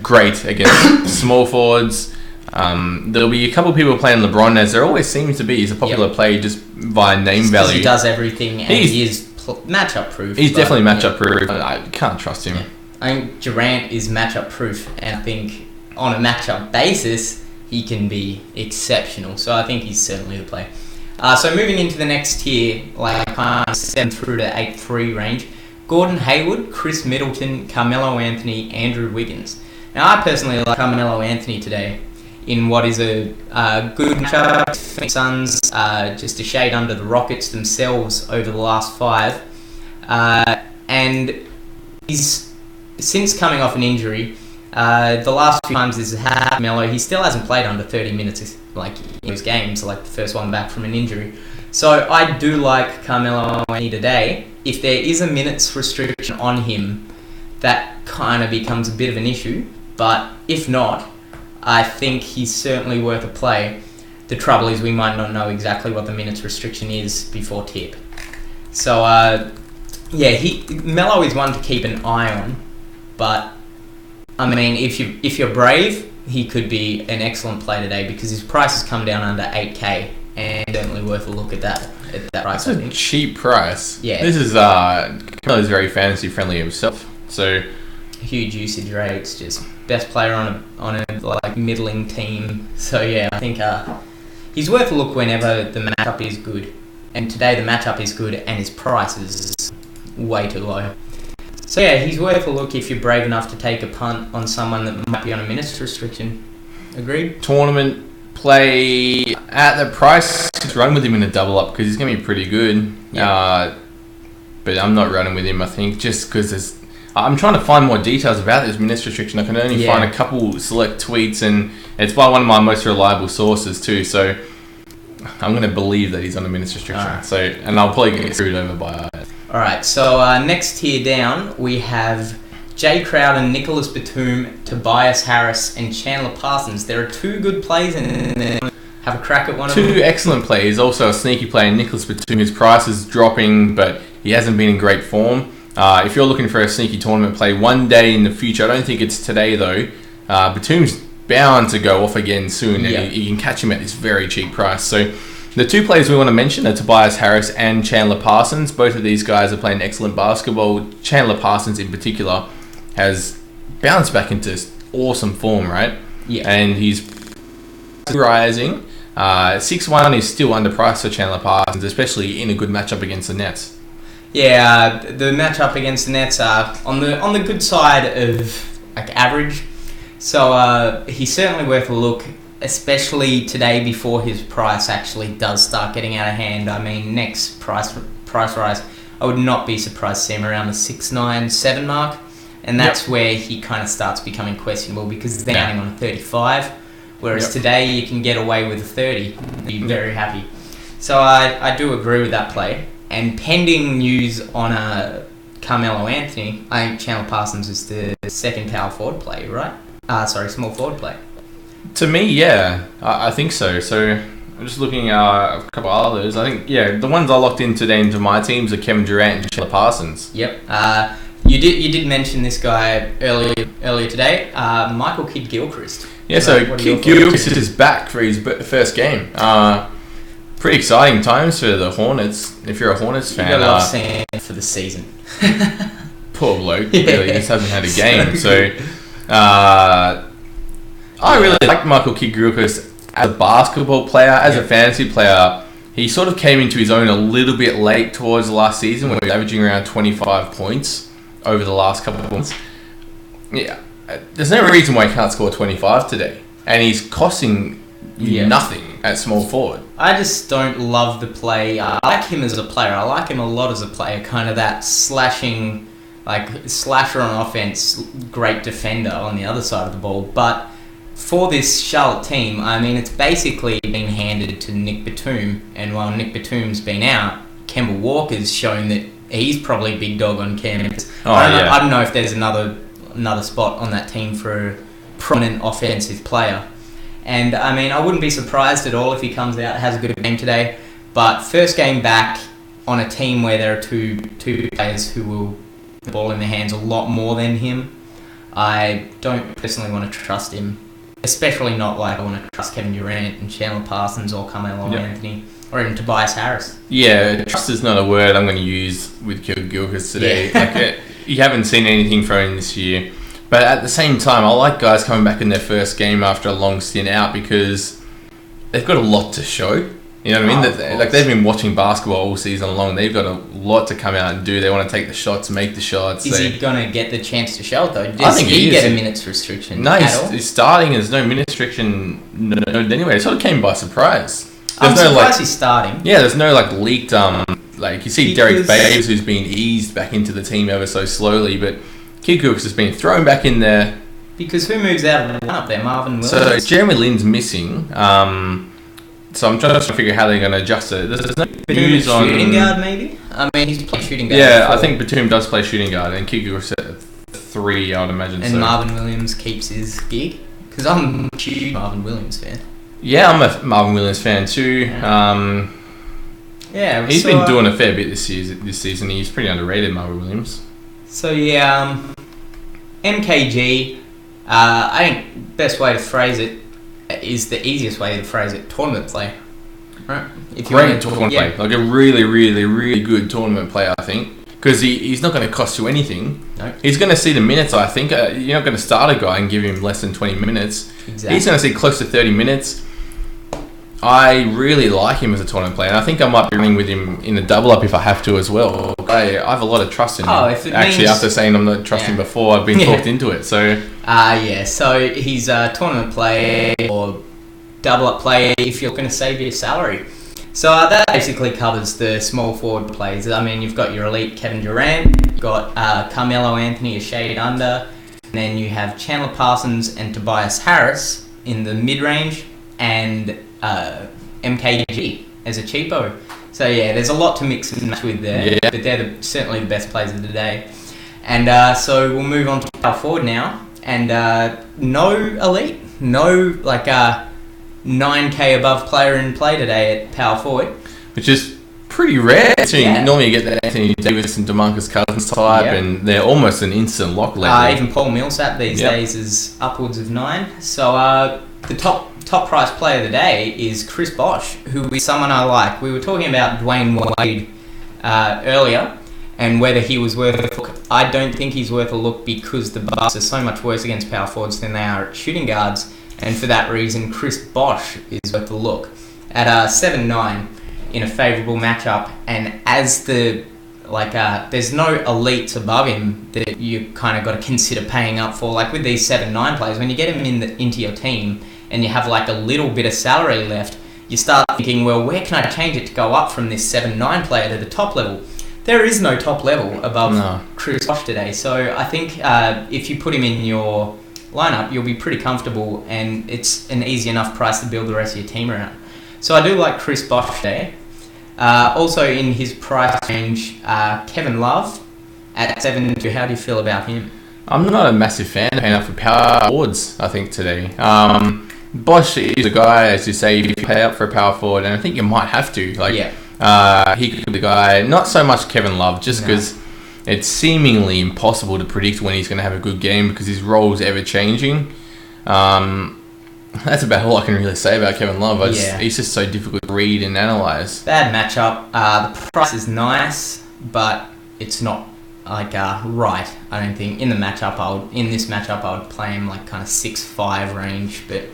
great against small forwards. There'll be a couple of people playing LeBron, as there always seems to be. He's a popular player just via name value. He does everything, and he is matchup proof. He's definitely matchup proof. I can't trust him. Yeah. I think Durant is matchup proof, and I think on a matchup basis, he can be exceptional. So I think he's certainly the play. So moving into the next tier, like 7 through to 8-3 range, Gordon Hayward, Chris Middleton, Carmelo Anthony, Andrew Wiggins. Now I personally like Carmelo Anthony today in what is a good matchup. Phoenix Suns, just a shade under the Rockets themselves over the last 5. And he's, since coming off an injury, the last few times this has happened, Melo, he still hasn't played under 30 minutes like in those games, like the first one back from an injury. So I do like Carmelo Anthony today. If there is a minutes restriction on him, that kind of becomes a bit of an issue. But if not, I think he's certainly worth a play. The trouble is we might not know exactly what the minutes restriction is before tip. So Melo is one to keep an eye on, but I mean, if you're brave, he could be an excellent play today because his price has come down under 8K, and certainly worth a look at that price. That's a cheap price. Yeah. This is Camelo's very fantasy friendly himself, so huge usage rates, just best player on a like middling team. So yeah, I think he's worth a look whenever the matchup is good. And today the matchup is good and his price is way too low. So yeah, he's worth a look if you're brave enough to take a punt on someone that might be on a minutes restriction. Agreed? Tournament play at the price, just run with him in a double up because he's going to be pretty good. Yeah. But I'm not running with him, I think, just because I'm trying to find more details about this minutes restriction. I can only find a couple select tweets, and it's by one of my most reliable sources too. So I'm going to believe that he's on a minutes restriction. Right. So, and I'll probably get screwed over by it. All right. So next tier down, we have Jay Crowder, Nicholas Batum, Tobias Harris, and Chandler Parsons. There are 2 good plays in there. Have a crack at one of them. 2 excellent plays. Also a sneaky play, Nicholas Batum. His price is dropping, but he hasn't been in great form. If you're looking for a sneaky tournament play one day in the future, I don't think it's today though. Batum's bound to go off again soon, and you can catch him at this very cheap price. So the 2 players we want to mention are Tobias Harris and Chandler Parsons. Both of these guys are playing excellent basketball. Chandler Parsons in particular has bounced back into awesome form, right? Yeah. And he's rising. 6-1 is still underpriced for Chandler Parsons, especially in a good matchup against the Nets. Yeah, the matchup against the Nets are on the good side of like average. So he's certainly worth a look, especially today before his price actually does start getting out of hand. I mean, next price rise, I would not be surprised to see him around the 6-9-7 mark, and that's where he kind of starts becoming questionable because he's down on a 35, whereas today you can get away with a 30. Be very happy. So I do agree with that play. And pending news on Carmelo Anthony, I think Chandler Parsons is the second power forward play, right? Small forward play. To me, yeah, I think so. So I'm just looking at a couple others. I think, the ones I locked in today into my teams are Kevin Durant and Chandler Parsons. Yep. You did mention this guy earlier today, Michael Kidd-Gilchrist. Yeah, so Kidd-Gilchrist is back for his first game. Pretty exciting times for the Hornets. If you're a Hornets fan, you gotta love seeing it for the season. Poor bloke, really just hasn't had a game. So I really like Michael Kidd-Gilchrist as a basketball player, as a fantasy player. He sort of came into his own a little bit late towards the last season, when he was averaging around 25 points over the last couple of months. Yeah, there's no reason why he can't score 25 today, and he's costing nothing at small forward. I just don't love the play. I like him as a player. I like him a lot as a player. Kind of that slashing, slasher on offense, great defender on the other side of the ball. But for this Charlotte team, I mean, it's basically been handed to Nick Batum. And while Nick Batum's been out, Kemba Walker's shown that he's probably a big dog on campus. I don't know if there's another spot on that team for a prominent offensive player. And I mean, I wouldn't be surprised at all if he comes out, has a good game today. But first game back on a team where there are two players who will put the ball in their hands a lot more than him, I don't personally want to trust him. Especially not like I want to trust Kevin Durant and Chandler Parsons or Carmelo Anthony or even Tobias Harris. Yeah, trust is not a word I'm going to use with Gilchrist today. Yeah. You haven't seen anything from him this year. But at the same time, I like guys coming back in their first game after a long stint out because they've got a lot to show. You know what I mean? They've been watching basketball all season long. They've got a lot to come out and do. They want to take the shots, make the shots. Is he going to get the chance to show it though? Does he get a minutes restriction? No, he's starting. There's no minutes restriction anyway. It sort of came by surprise. I'm surprised he's starting. Yeah, there's no leaked you see Derek Favors who's been eased back into the team ever so slowly, but Kidd-Gilchrist has been thrown back in there. Because who moves out of the lineup there? Marvin Williams? So Jeremy Lin's missing. So I'm trying to figure out how they're going to adjust it. There's no news on... Shooting guard, maybe? I mean, he's playing shooting guard. Yeah, before. I think Batum does play shooting guard, and Kidd-Gilchrist at 3, I would imagine. And Marvin Williams keeps his gig? Because I'm a huge Marvin Williams fan. Yeah, I'm a Marvin Williams fan too. He's been doing a fair bit this season. He's pretty underrated, Marvin Williams. So MKG, I think best way to phrase it is the easiest way to phrase it, tournament play. Right? Great tournament play. Like a really, really, really good tournament play, I think. Because he's not going to cost you anything. Nope. He's going to see the minutes, I think. You're not going to start a guy and give him less than 20 minutes. Exactly. He's going to see close to 30 minutes. I really like him as a tournament player, and I think I might be running with him in a double up if I have to as well. I have a lot of trust in him. Actually, after saying I'm not trusting before, I've been talked into it. So so he's a tournament player or double up player if you're going to save your salary. So that basically covers the small forward plays. I mean, you've got your elite Kevin Durant, you've got Carmelo Anthony a shade under, and then you have Chandler Parsons and Tobias Harris in the mid-range, and MKG as a cheapo. So yeah, there's a lot to mix and match with there, but they're certainly the best players of the day. And so we'll move on to power forward now, and no elite, no 9k above player in play today at power forward, which is pretty rare. Normally you get the Anthony Davis and DeMarcus Cousins type, and they're almost an instant lock lately. Even Paul Millsap these days is upwards of 9. So the top price player of the day is Chris Bosh, who is someone I like. We were talking about Dwayne Wade earlier, and whether he was worth a look. I don't think he's worth a look because the Bucks are so much worse against power forwards than they are at shooting guards. And for that reason, Chris Bosh is worth a look at 7-9 in a favourable matchup. And as there's no elites above him that you kind of got to consider paying up for. Like with these 7-9 players, when you get him into your team and you have like a little bit of salary left, you start thinking, well, where can I change it to go up from this 7-9 player to the top level? There is no top level above Chris Bosh today. So I think if you put him in your lineup, you'll be pretty comfortable, and it's an easy enough price to build the rest of your team around. So I do like Chris Bosh today. Also in his price range, Kevin Love at 7-2. How do you feel about him? I'm not a massive fan of paying up for power forwards, I think, today. Bosh is a guy, as you say, you pay up for a power forward, and I think you might have to. He could be the guy, not so much Kevin Love, just because it's seemingly impossible to predict when he's going to have a good game because his role is ever changing. That's about all I can really say about Kevin Love. He's just so difficult to read and analyse. Bad matchup. The price is nice, but it's not right. I don't think in this matchup I would play him like kind of 6-5 range. But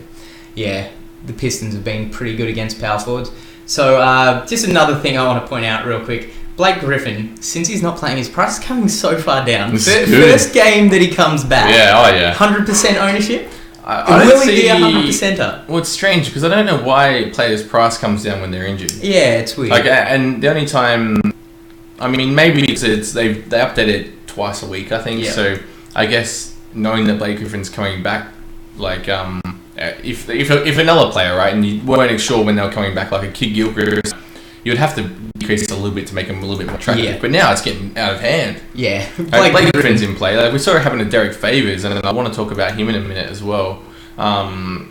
yeah, the Pistons have been pretty good against power forwards. So just another thing I want to point out real quick. Blake Griffin, since he's not playing, his price is coming so far down. First game that he comes back. 100% ownership. I don't see... Will he be a 100%er? Well, it's strange because I don't know why players' price comes down when they're injured. Yeah, it's weird. And the only time... I mean, maybe it's they update it twice a week, I think. Yeah. So I guess knowing that Blake Griffin's coming back, if another player, right, and you weren't sure when they were coming back, like a Kid Gilchrist, you'd have to decrease it a little bit to make him a little bit more attractive. Yeah. But now it's getting out of hand. Yeah. Blake Griffin's in play. We saw it happen to Derek Favors, and I want to talk about him in a minute as well. I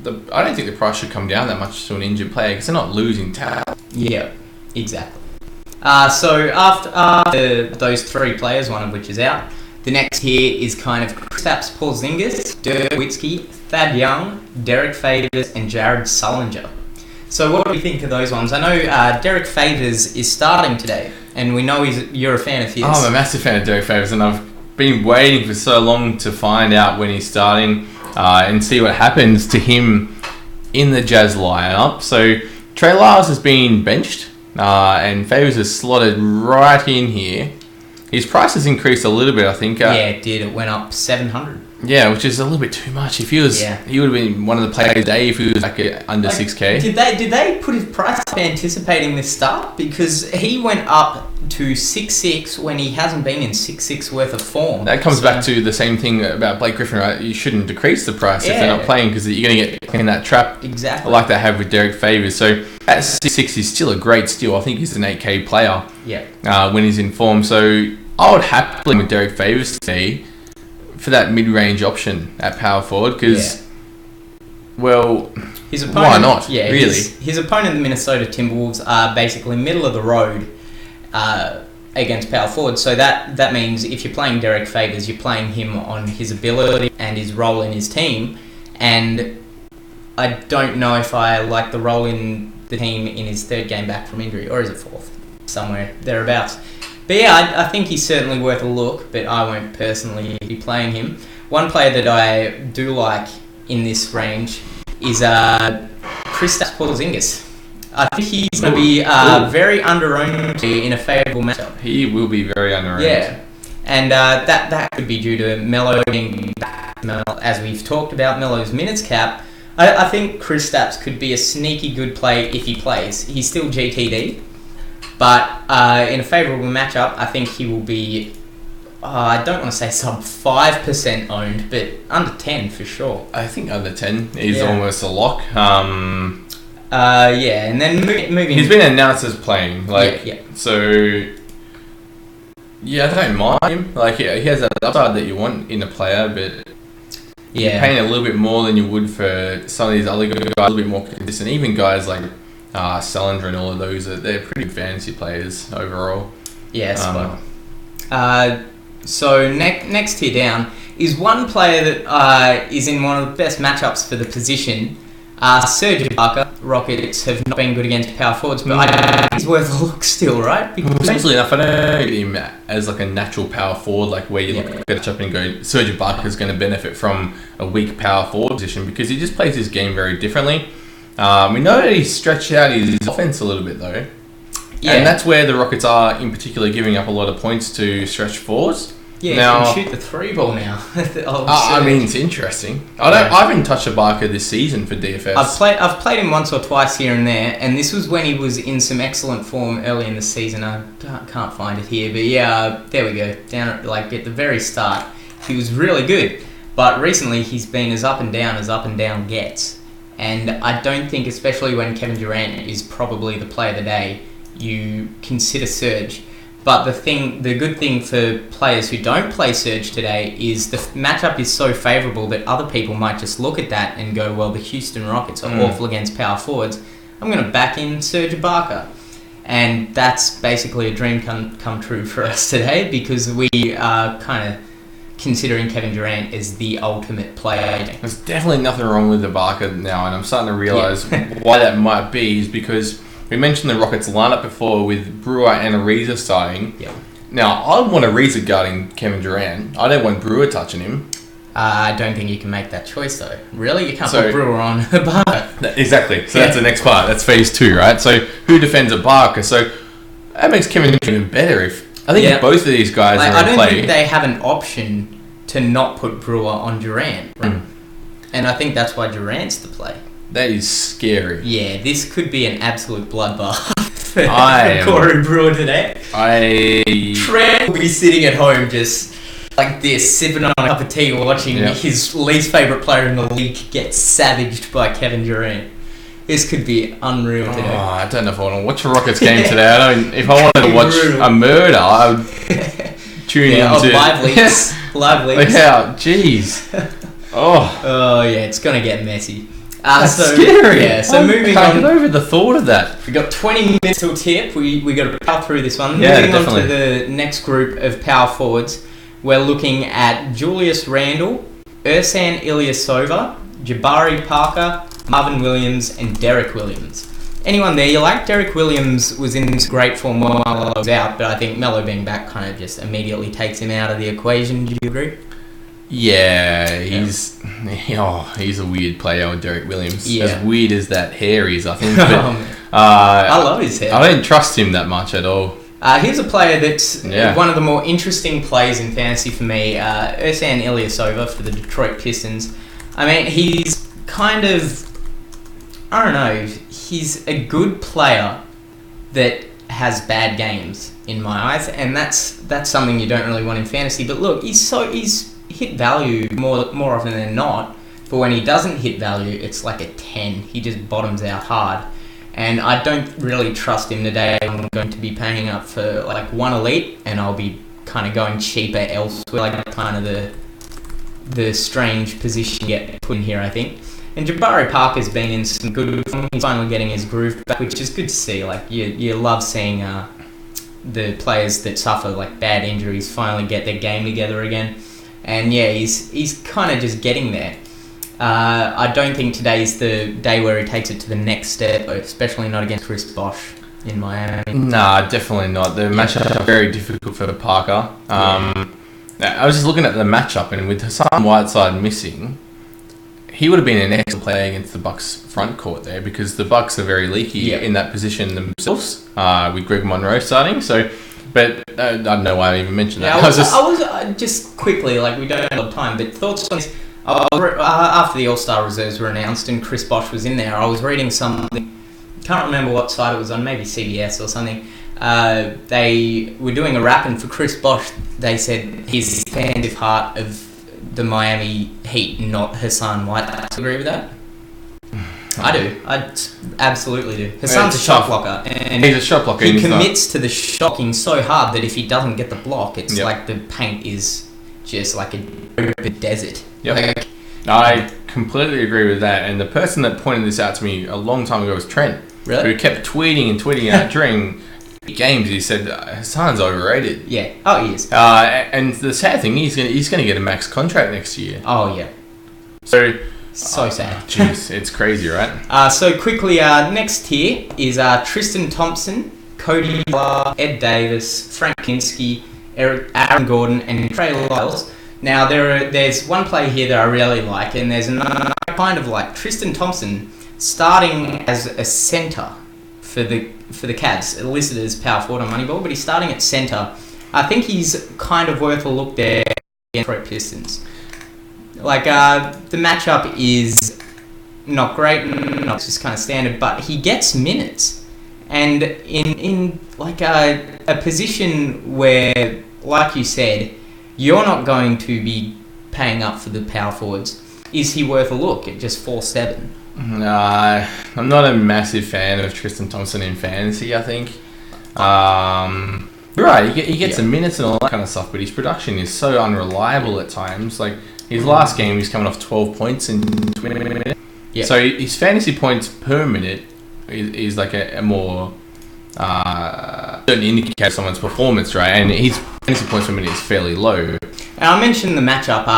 don't think the price should come down that much to an injured player because they're not losing talent. Yeah, exactly. So after those 3 players, one of which is out, the next here is kind of Kristaps Porzingis, Dirk Nowitzki, Thad Young, Derek Favors, and Jared Sullinger. So what do we think of those ones? I know Derek Favors is starting today, and we know you're a fan of his. I'm a massive fan of Derek Favors, and I've been waiting for so long to find out when he's starting and see what happens to him in the Jazz lineup. So Trey Lyles has been benched, and Favors is slotted right in here. His price has increased a little bit, I think. Yeah, it did. It went up 700. Yeah, which is a little bit too much. If he was, he would have been one of the players today if he was under 6k. Did they put his price up anticipating this start? Because he went up to 6.6 when he hasn't been in 6.6 worth of form. That comes back to the same thing about Blake Griffin, right? You shouldn't decrease the price if they're not playing because you're going to get in that trap. Exactly. Like they have with Derek Favors. So at 6.6, he's still a great steal. I think he's an 8k player. Yeah. When he's in form, so I would happily with Derek Favors today for that mid-range option at power forward because, his opponent, why not? Yeah, really. His opponent, the Minnesota Timberwolves, are basically middle of the road against power forward. So that means if you're playing Derek Favors, you're playing him on his ability and his role in his team. And I don't know if I like the role in the team in his 3rd game back from injury, or is it 4th? Somewhere thereabouts. But yeah, I think he's certainly worth a look, but I won't personally be playing him. One player that I do like in this range is Kristaps Porzingis. I think he's going to be very under-owned in a favourable matchup. He will be very under-owned. Yeah, and that could be due to Melo being back. As we've talked about, Melo's minutes cap. I think Kristaps could be a sneaky good play if he plays. He's still GTD, but in a favourable matchup, I think he will be. I don't want to say sub 5% owned, but under 10 for sure. I think under 10 is almost a lock. And then moving. He's been announced as playing, so. Yeah, I don't mind him. Like, he has that upside that you want in a player, but you're paying a little bit more than you would for some of these other guys, a little bit more consistent. Even guys like Salinger and all of those, they're pretty good fantasy players overall. Yes. So next tier down is one player that is in one of the best matchups for the position. Serge Ibaka. Rockets have not been good against power forwards, but I think he's worth a look still, right? Essentially enough, I don't see him as like a natural power forward, like where you look at it up and go, Serge Ibaka is going to benefit from a weak power forward position because he just plays his game very differently. We know that he's stretched out his offense a little bit though. Yeah. And that's where the Rockets are in particular giving up a lot of points to stretch fours. Yeah, now, he can shoot the 3 ball now. I mean, it's interesting. I haven't touched Ibaka this season for DFS. I've played him once or twice here and there, and this was when he was in some excellent form early in the season. I can't find it here, but there we go. Down at the very start, he was really good. But recently, he's been as up and down gets. And I don't think, especially when Kevin Durant is probably the player of the day, you consider Serge. But the good thing for players who don't play Serge today is the matchup is so favourable that other people might just look at that and go, well, the Houston Rockets are awful against power forwards. I'm going to back in Serge Ibaka. And that's basically a dream come true for us today because we are kind of considering Kevin Durant as the ultimate player. There's definitely nothing wrong with Ibaka now, and I'm starting to realise why that might be is because we mentioned the Rockets lineup before with Brewer and Ariza starting. Yep. Now, I want Ariza guarding Kevin Durant. I don't want Brewer touching him. I don't think you can make that choice, though. Really? You can't put Brewer on Ibaka. Exactly. So that's the next part. That's phase 2, right? So who defends Ibaka? So that makes Kevin Durant even better. I think both of these guys are in play. I don't think they have an option to not put Brewer on Durant. Right? And I think that's why Durant's the play. That is scary. Yeah, this could be an absolute bloodbath for Corey Brewer today. Trent will be sitting at home just like this, sipping on a cup of tea, watching his least favourite player in the league get savaged by Kevin Durant. This could be unreal today. I don't know if I want to watch a Rockets game today. If I wanted to watch a murder, I would tune in to... live leaks. Live leaks. Yeah, jeez. Oh, yeah, it's going to get messy. That's scary. Yeah, so moving on. I can't get over the thought of that. We've got 20 minutes till tip. We got to power through this one. Yeah, moving definitely. on to the next group of power forwards, we're looking at Julius Randle, Ersan Ilyasova, Jabari Parker, Marvin Williams, and Derek Williams. Anyone there you like? Derek Williams was in great form while I was out, but I think Melo being back kind of just immediately takes him out of the equation. Do you agree? Yeah, he's a weird player, Derek Williams. Yeah. As weird as that hair is, I think. But, I love his hair. I don't trust him that much at all. Here's a player that's one of the more interesting plays in fantasy for me. Ersan Ilyasova for the Detroit Pistons. I mean, he's kind of... I don't know. He's a good player that has bad games in my eyes, and that's something you don't really want in fantasy. But look, he's hit value more often than not, but when he doesn't hit value, it's like a 10. He just bottoms out hard, and I don't really trust him today. I'm going to be paying up for like one elite, and I'll be kind of going cheaper elsewhere, like kind of the strange position you get put in here, I think. And Jabari Parker's been in some good form. He's finally getting his groove back, which is good to see. Like you love seeing the players that suffer like bad injuries finally get their game together again. And yeah, he's kind of just getting there. I don't think today's the day where he takes it to the next step, especially not against Chris Bosh in Miami. Nah, definitely not. The matchup is very difficult for Parker. I was just looking at the matchup, and with Hassan Whiteside missing, he would have been an excellent player against the Bucks front court there, because the Bucks are very leaky in that position themselves, with Greg Monroe starting. So, but I don't know why I even mentioned that. I was just quickly, like, we don't have a lot of time, but thoughts on this. After the All-Star reserves were announced and Chris Bosh was in there, I was reading something, can't remember what site it was on, maybe CBS or something. They were doing a wrap, and for Chris Bosh, they said he's the defensive heart of the Miami Heat, not Hassan White. Do you agree with that? I do. I absolutely do. Hassan's a shot blocker. And he's a shot blocker. He commits to the shocking so hard that if he doesn't get the block, it's like the paint is just like a desert. Yep. I completely agree with that. And the person that pointed this out to me a long time ago was Trent. Really? Who kept tweeting out during games. He said Hassan's overrated. Yeah. Oh, he is. And the sad thing, he's gonna get a max contract next year. Oh yeah. So sad. Jeez, it's crazy, right? So quickly, next tier is Tristan Thompson, Cody Miller, Ed Davis, Frank Kinski, Aaron Gordon, and Trey Lyles. Now there's one play here that I really like, and there's another kind of like Tristan Thompson starting as a centre for the Cavs, listed as power forward on Moneyball, but he's starting at centre. I think he's kind of worth a look there against Detroit Pistons. Like, the matchup is not great, it's just kind of standard, but he gets minutes. And in like a position where, like you said, you're not going to be paying up for the power forwards, is he worth a look at just 4-7? I'm not a massive fan of Tristan Thompson in fantasy, I think. You're right, he gets the minutes and all that kind of stuff, but his production is so unreliable at times. Like, his last game, he's coming off 12 points in 20 minutes. Yep. So his fantasy points per minute is like a more certain indicator of someone's performance, right? And his fantasy points per minute is fairly low. And I mentioned the matchup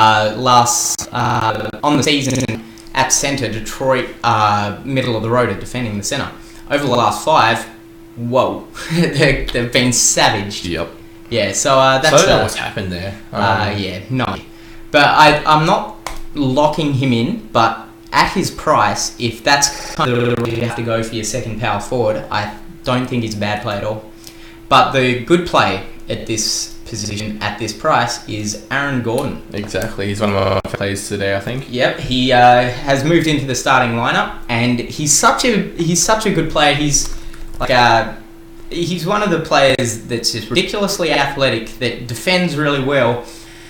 on the season at centre, Detroit, middle of the road at defending the centre. Over the last 5, whoa, they've been savaged. Yep. Yeah, so that's what's happened there. No. But I'm not locking him in, but at his price, if that's kind of where you have to go for your second power forward, I don't think he's a bad play at all. But the good play at this position, at this price, is Aaron Gordon. Exactly. He's one of my plays today, I think. Yep. He has moved into the starting lineup, and he's such a good player. He's like he's one of the players that's just ridiculously athletic, that defends really well.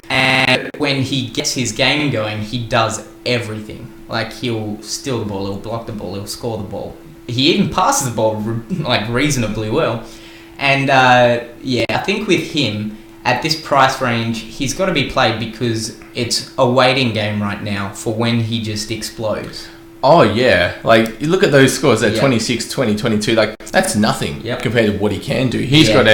And when he gets his game going, he does everything. Like, he'll steal the ball, he'll block the ball, he'll score the ball. He even passes the ball like reasonably well. And I think with him at this price range, he's got to be played because it's a waiting game right now for when he just explodes. Oh yeah, like you look at those scores at 26, 20, 22. Like, that's nothing compared to what he can do. He's got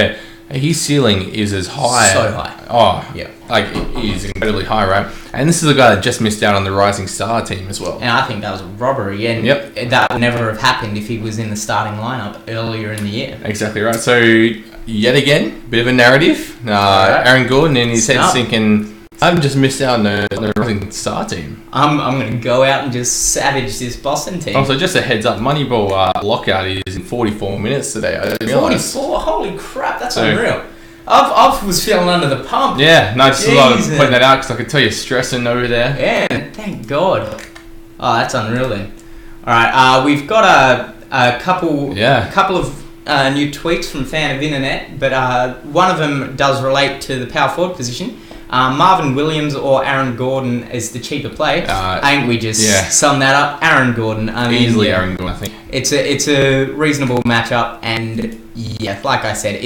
his ceiling is as high. So high. Oh, yeah. Like, he's incredibly high, right? And this is a guy that just missed out on the Rising Star team as well. And I think that was a robbery. And that would never have happened if he was in the starting lineup earlier in the year. Exactly right. So, yet again, bit of a narrative. Aaron Gordon in his head thinking, I've just missed out on the Rising Star team. I'm going to go out and just savage this Boston team. Also, just a heads up, Moneyball lockout is in 44 minutes today. I didn't realize. 44? Holy crap, that's unreal. I was feeling under the pump. Yeah, no, just love pointing that out because I could tell you're stressing over there. Yeah, thank God. Oh, that's unreal then. All right, we've got a couple of new tweets from Fan of Internet, but one of them does relate to the power forward position. Marvin Williams or Aaron Gordon is the cheaper play. Ain't we just sum that up? Aaron Gordon. I mean, easily Aaron Gordon, I think. It's a reasonable matchup, and like I said,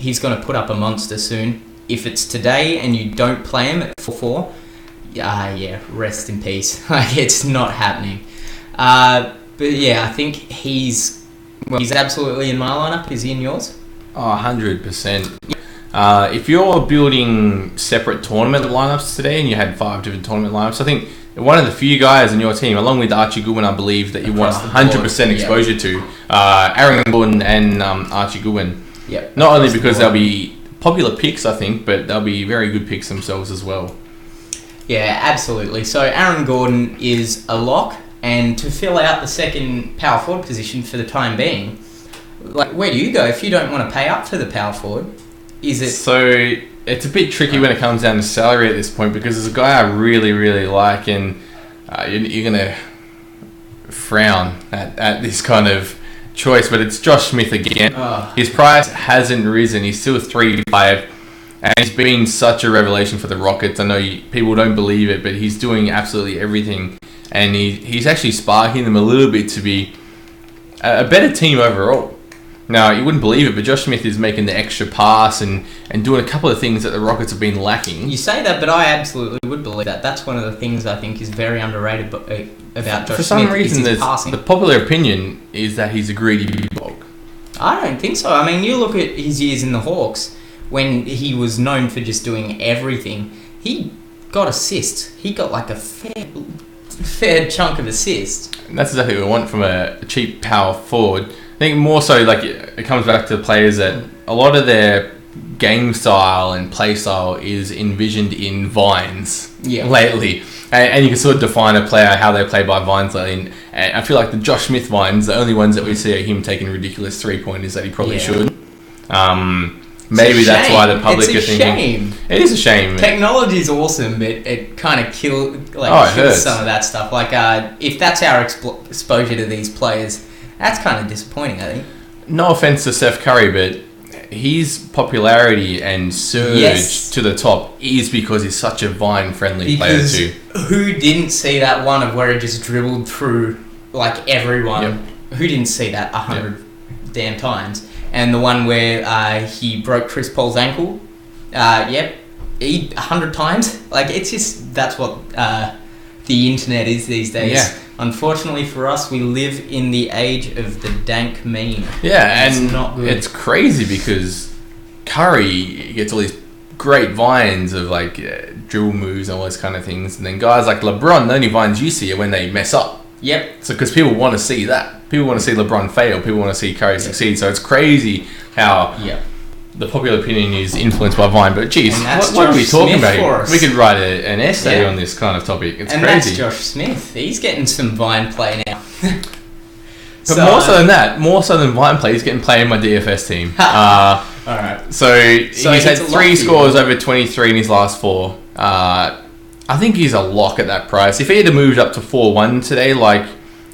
he's going to put up a monster soon. If it's today and you don't play him at 4-4, rest in peace. Like, it's not happening. But I think he's absolutely in my lineup. Is he in yours? Oh, 100%. If you're building separate tournament lineups today and you had 5 different tournament lineups, I think one of the few guys in your team, along with Archie Goodwin, I believe that you want 100% exposure to, Aaron Gordon and Archie Goodwin. Yep. Not only because they'll be popular picks, I think, but they'll be very good picks themselves as well. Yeah, absolutely. So Aaron Gordon is a lock, and to fill out the second power forward position for the time being, like, where do you go if you don't want to pay up for the power forward? Is it so? It's a bit tricky when it comes down to salary at this point because there's a guy I really, really like, and you're gonna frown at this kind of choice, but it's Josh Smith again. His price hasn't risen. He's still 3.5. And he's been such a revelation for the Rockets. I know people don't believe it, but he's doing absolutely everything. And he's actually sparking them a little bit to be a better team overall. Now, you wouldn't believe it, but Josh Smith is making the extra pass and doing a couple of things that the Rockets have been lacking. You say that, but I absolutely would believe that. That's one of the things I think is very underrated about Josh Smith. For some reason, passing. the popular opinion is that he's a greedy dog. I don't think so. I mean, you look at his years in the Hawks, when he was known for just doing everything, he got assists. He got like a fair chunk of assists. And that's exactly what we want from a cheap power forward. I think more so, like, it comes back to the players that a lot of their game style and play style is envisioned in vines lately. And you can sort of define a player, how they play by vines lately. And I feel like the Josh Smith vines, the only ones that we see are him taking ridiculous 3-pointers that he probably shouldn't. Maybe that's why the public are thinking. Shame. It is a shame. Technology's awesome, but it kind of kills some of that stuff. Like, if that's our exposure to these players, that's kind of disappointing, I think. No offense to Steph Curry, but his popularity and surge to the top is because he's such a vine-friendly player too. Who didn't see that one of where he just dribbled through like everyone? Yep. Who didn't see that 100 damn times? And the one where he broke Chris Paul's ankle, 100 times. Like, it's just, that's what the internet is these days. Yeah. Unfortunately for us, we live in the age of the dank meme. Yeah, and it's not good. It's crazy because Curry gets all these great vines of like dribble moves and all those kind of things, and then guys like LeBron, the only vines you see are when they mess up. Yep. So because people want to see that, people want to see LeBron fail, people want to see Curry succeed. So it's crazy how the popular opinion is influenced by Vine. But geez, what are we talking about here? We could write an essay on this kind of topic. It's and crazy. That's Josh Smith. He's getting some Vine play now. But more so than Vine play, he's getting play in my DFS team. All right. So he's had 3 scores over 23 in his last 4. I think he's a lock at that price. If he had moved up to 4-1 today, like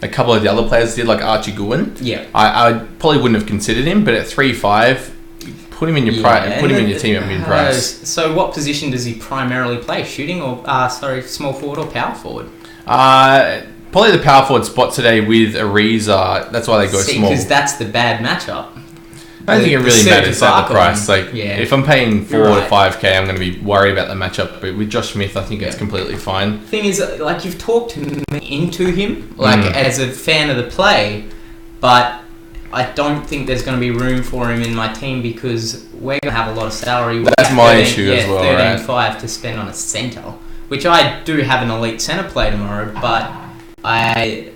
a couple of the other players did, like Archie Goodwin, I probably wouldn't have considered him. But at 3.5, put him in your put him in your team at mid price. So what position does he primarily play? Shooting or small forward or power forward? Probably the power forward spot today with Ariza. That's why they go small. Because that's the bad matchup. I don't think it really matters at the price. Like, if I'm paying 4 to 5k, I'm going to be worried about the matchup. But with Josh Smith, I think it's completely fine. Thing is, like, you've talked me into him, like as a fan of the play, but I don't think there's going to be room for him in my team because we're going to have a lot of salary. That's my issue as well, right? 13.5 to spend on a centre, which I do have an elite centre play tomorrow, but I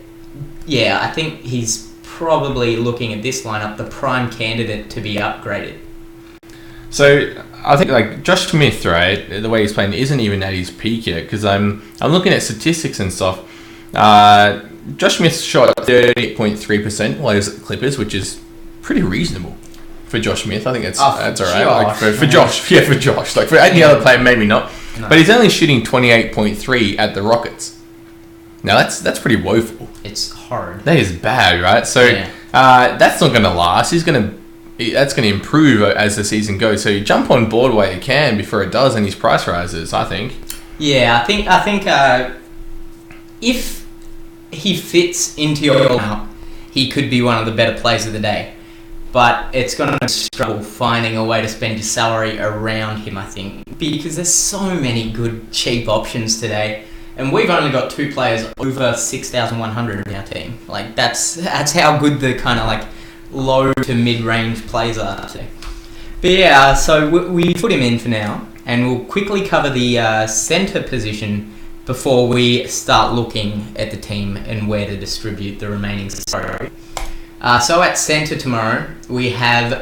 think he's probably looking at this lineup the prime candidate to be upgraded. So I think like Josh Smith, right, the way he's playing isn't even at his peak yet because I'm looking at statistics and stuff. Josh Smith shot 38.3% while he was at the Clippers, which is pretty reasonable for Josh Smith. I think that's all right. Like for Josh, for Josh. Like for any other player, maybe not. No. But he's only shooting 28.3 at the Rockets. Now that's pretty woeful. It's hard. That is bad, right? So that's not going to last. That's going to improve as the season goes. So you jump on board while you can before it does, and his price rises. I think. Yeah, I think if he fits into your lineup, he could be one of the better players of the day. But it's going to struggle finding a way to spend your salary around him, I think, because there's so many good cheap options today. And we've only got 2 players over 6,100 in our team. Like, that's how good the kind of like low to mid-range plays are. But yeah, so we put him in for now, and we'll quickly cover the centre position before we start looking at the team and where to distribute the remaining salary. So at centre tomorrow, we have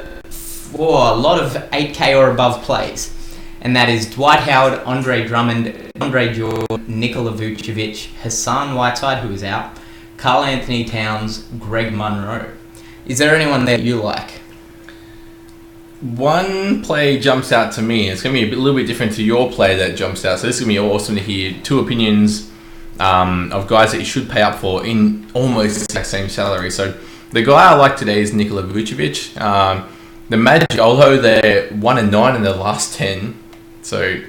a lot of 8k or above plays. And that is Dwight Howard, Andre Drummond, Andre Jordan, Nikola Vucevic, Hassan Whiteside, who is out, Karl Anthony Towns, Greg Monroe. Is there anyone there you like? One play jumps out to me. It's going to be little bit different to your play that jumps out. So this is going to be awesome to hear two opinions of guys that you should pay up for in almost the exact same salary. So the guy I like today is Nikola Vucevic. The Magic, although they're 1-9 in their last 10, so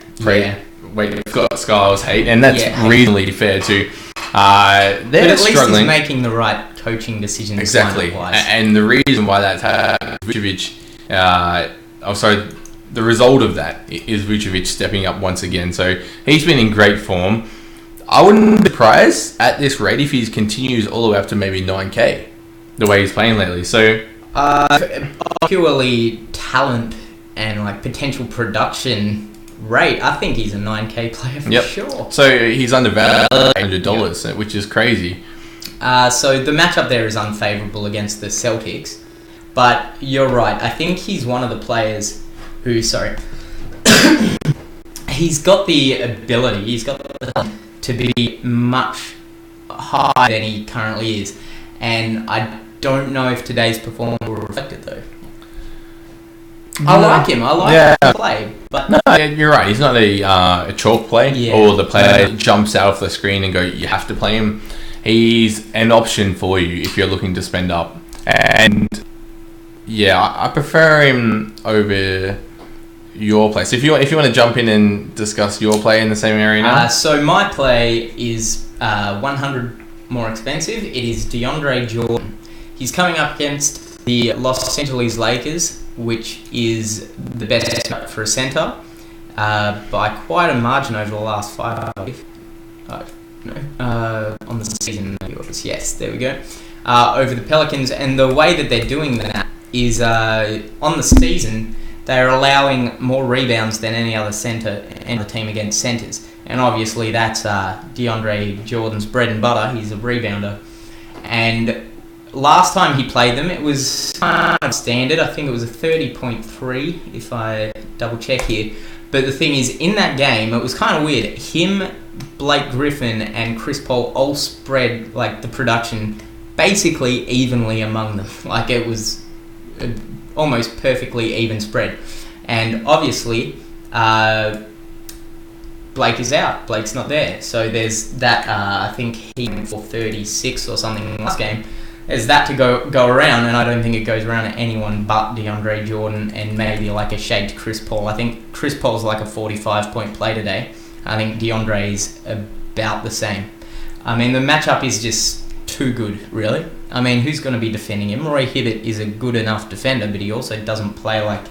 Scholars hate, and that's reasonably fair too. They're but at least struggling. He's making the right coaching decisions. Exactly, and the reason why that's happened, Vucevic. The result of that is Vucevic stepping up once again. So he's been in great form. I wouldn't be surprised at this rate if he continues all the way up to maybe 9K, the way he's playing lately. So purely talent and like potential production rate, I think he's a 9K player for sure. So he's undervalued $100, which is crazy. So the matchup there is unfavourable against the Celtics. But you're right. I think he's one of the players who, he's got the ability, he's got to be much higher than he currently is. And I don't know if today's performance will reflect it, though. I like him. I like his play. But no, you're right. He's not a chalk play or the player that jumps out of the screen and go, you have to play him. He's an option for you if you're looking to spend up. And I prefer him over your play. So if you want to jump in and discuss your play in the same area now. So my play is 100 more expensive. It is DeAndre Jordan. He's coming up against the Los Angeles Lakers, which is the best for a center by quite a margin over the last 5 years. On the season, yes, there we go. Over the Pelicans, and the way that they're doing that is on the season they're allowing more rebounds than any other center and the team against centers, and obviously that's DeAndre Jordan's bread and butter. He's a rebounder, and last time he played them it was kind of standard. I think it was a 30.3 if I double check here. But the thing is, in that game it was kind of weird. Him, Blake Griffin and Chris Paul all spread like the production basically evenly among them. Like it was almost perfectly even spread. And obviously Blake is out. Blake's not there. So there's that, I think he went for 36 or something last game. There's that to go around, and I don't think it goes around to anyone but DeAndre Jordan and maybe like a shade to Chris Paul. I think Chris Paul's like a 45-point play today. I think DeAndre's about the same. I mean, the matchup is just too good, really. I mean, who's going to be defending him? Roy Hibbert is a good enough defender, but he also doesn't play like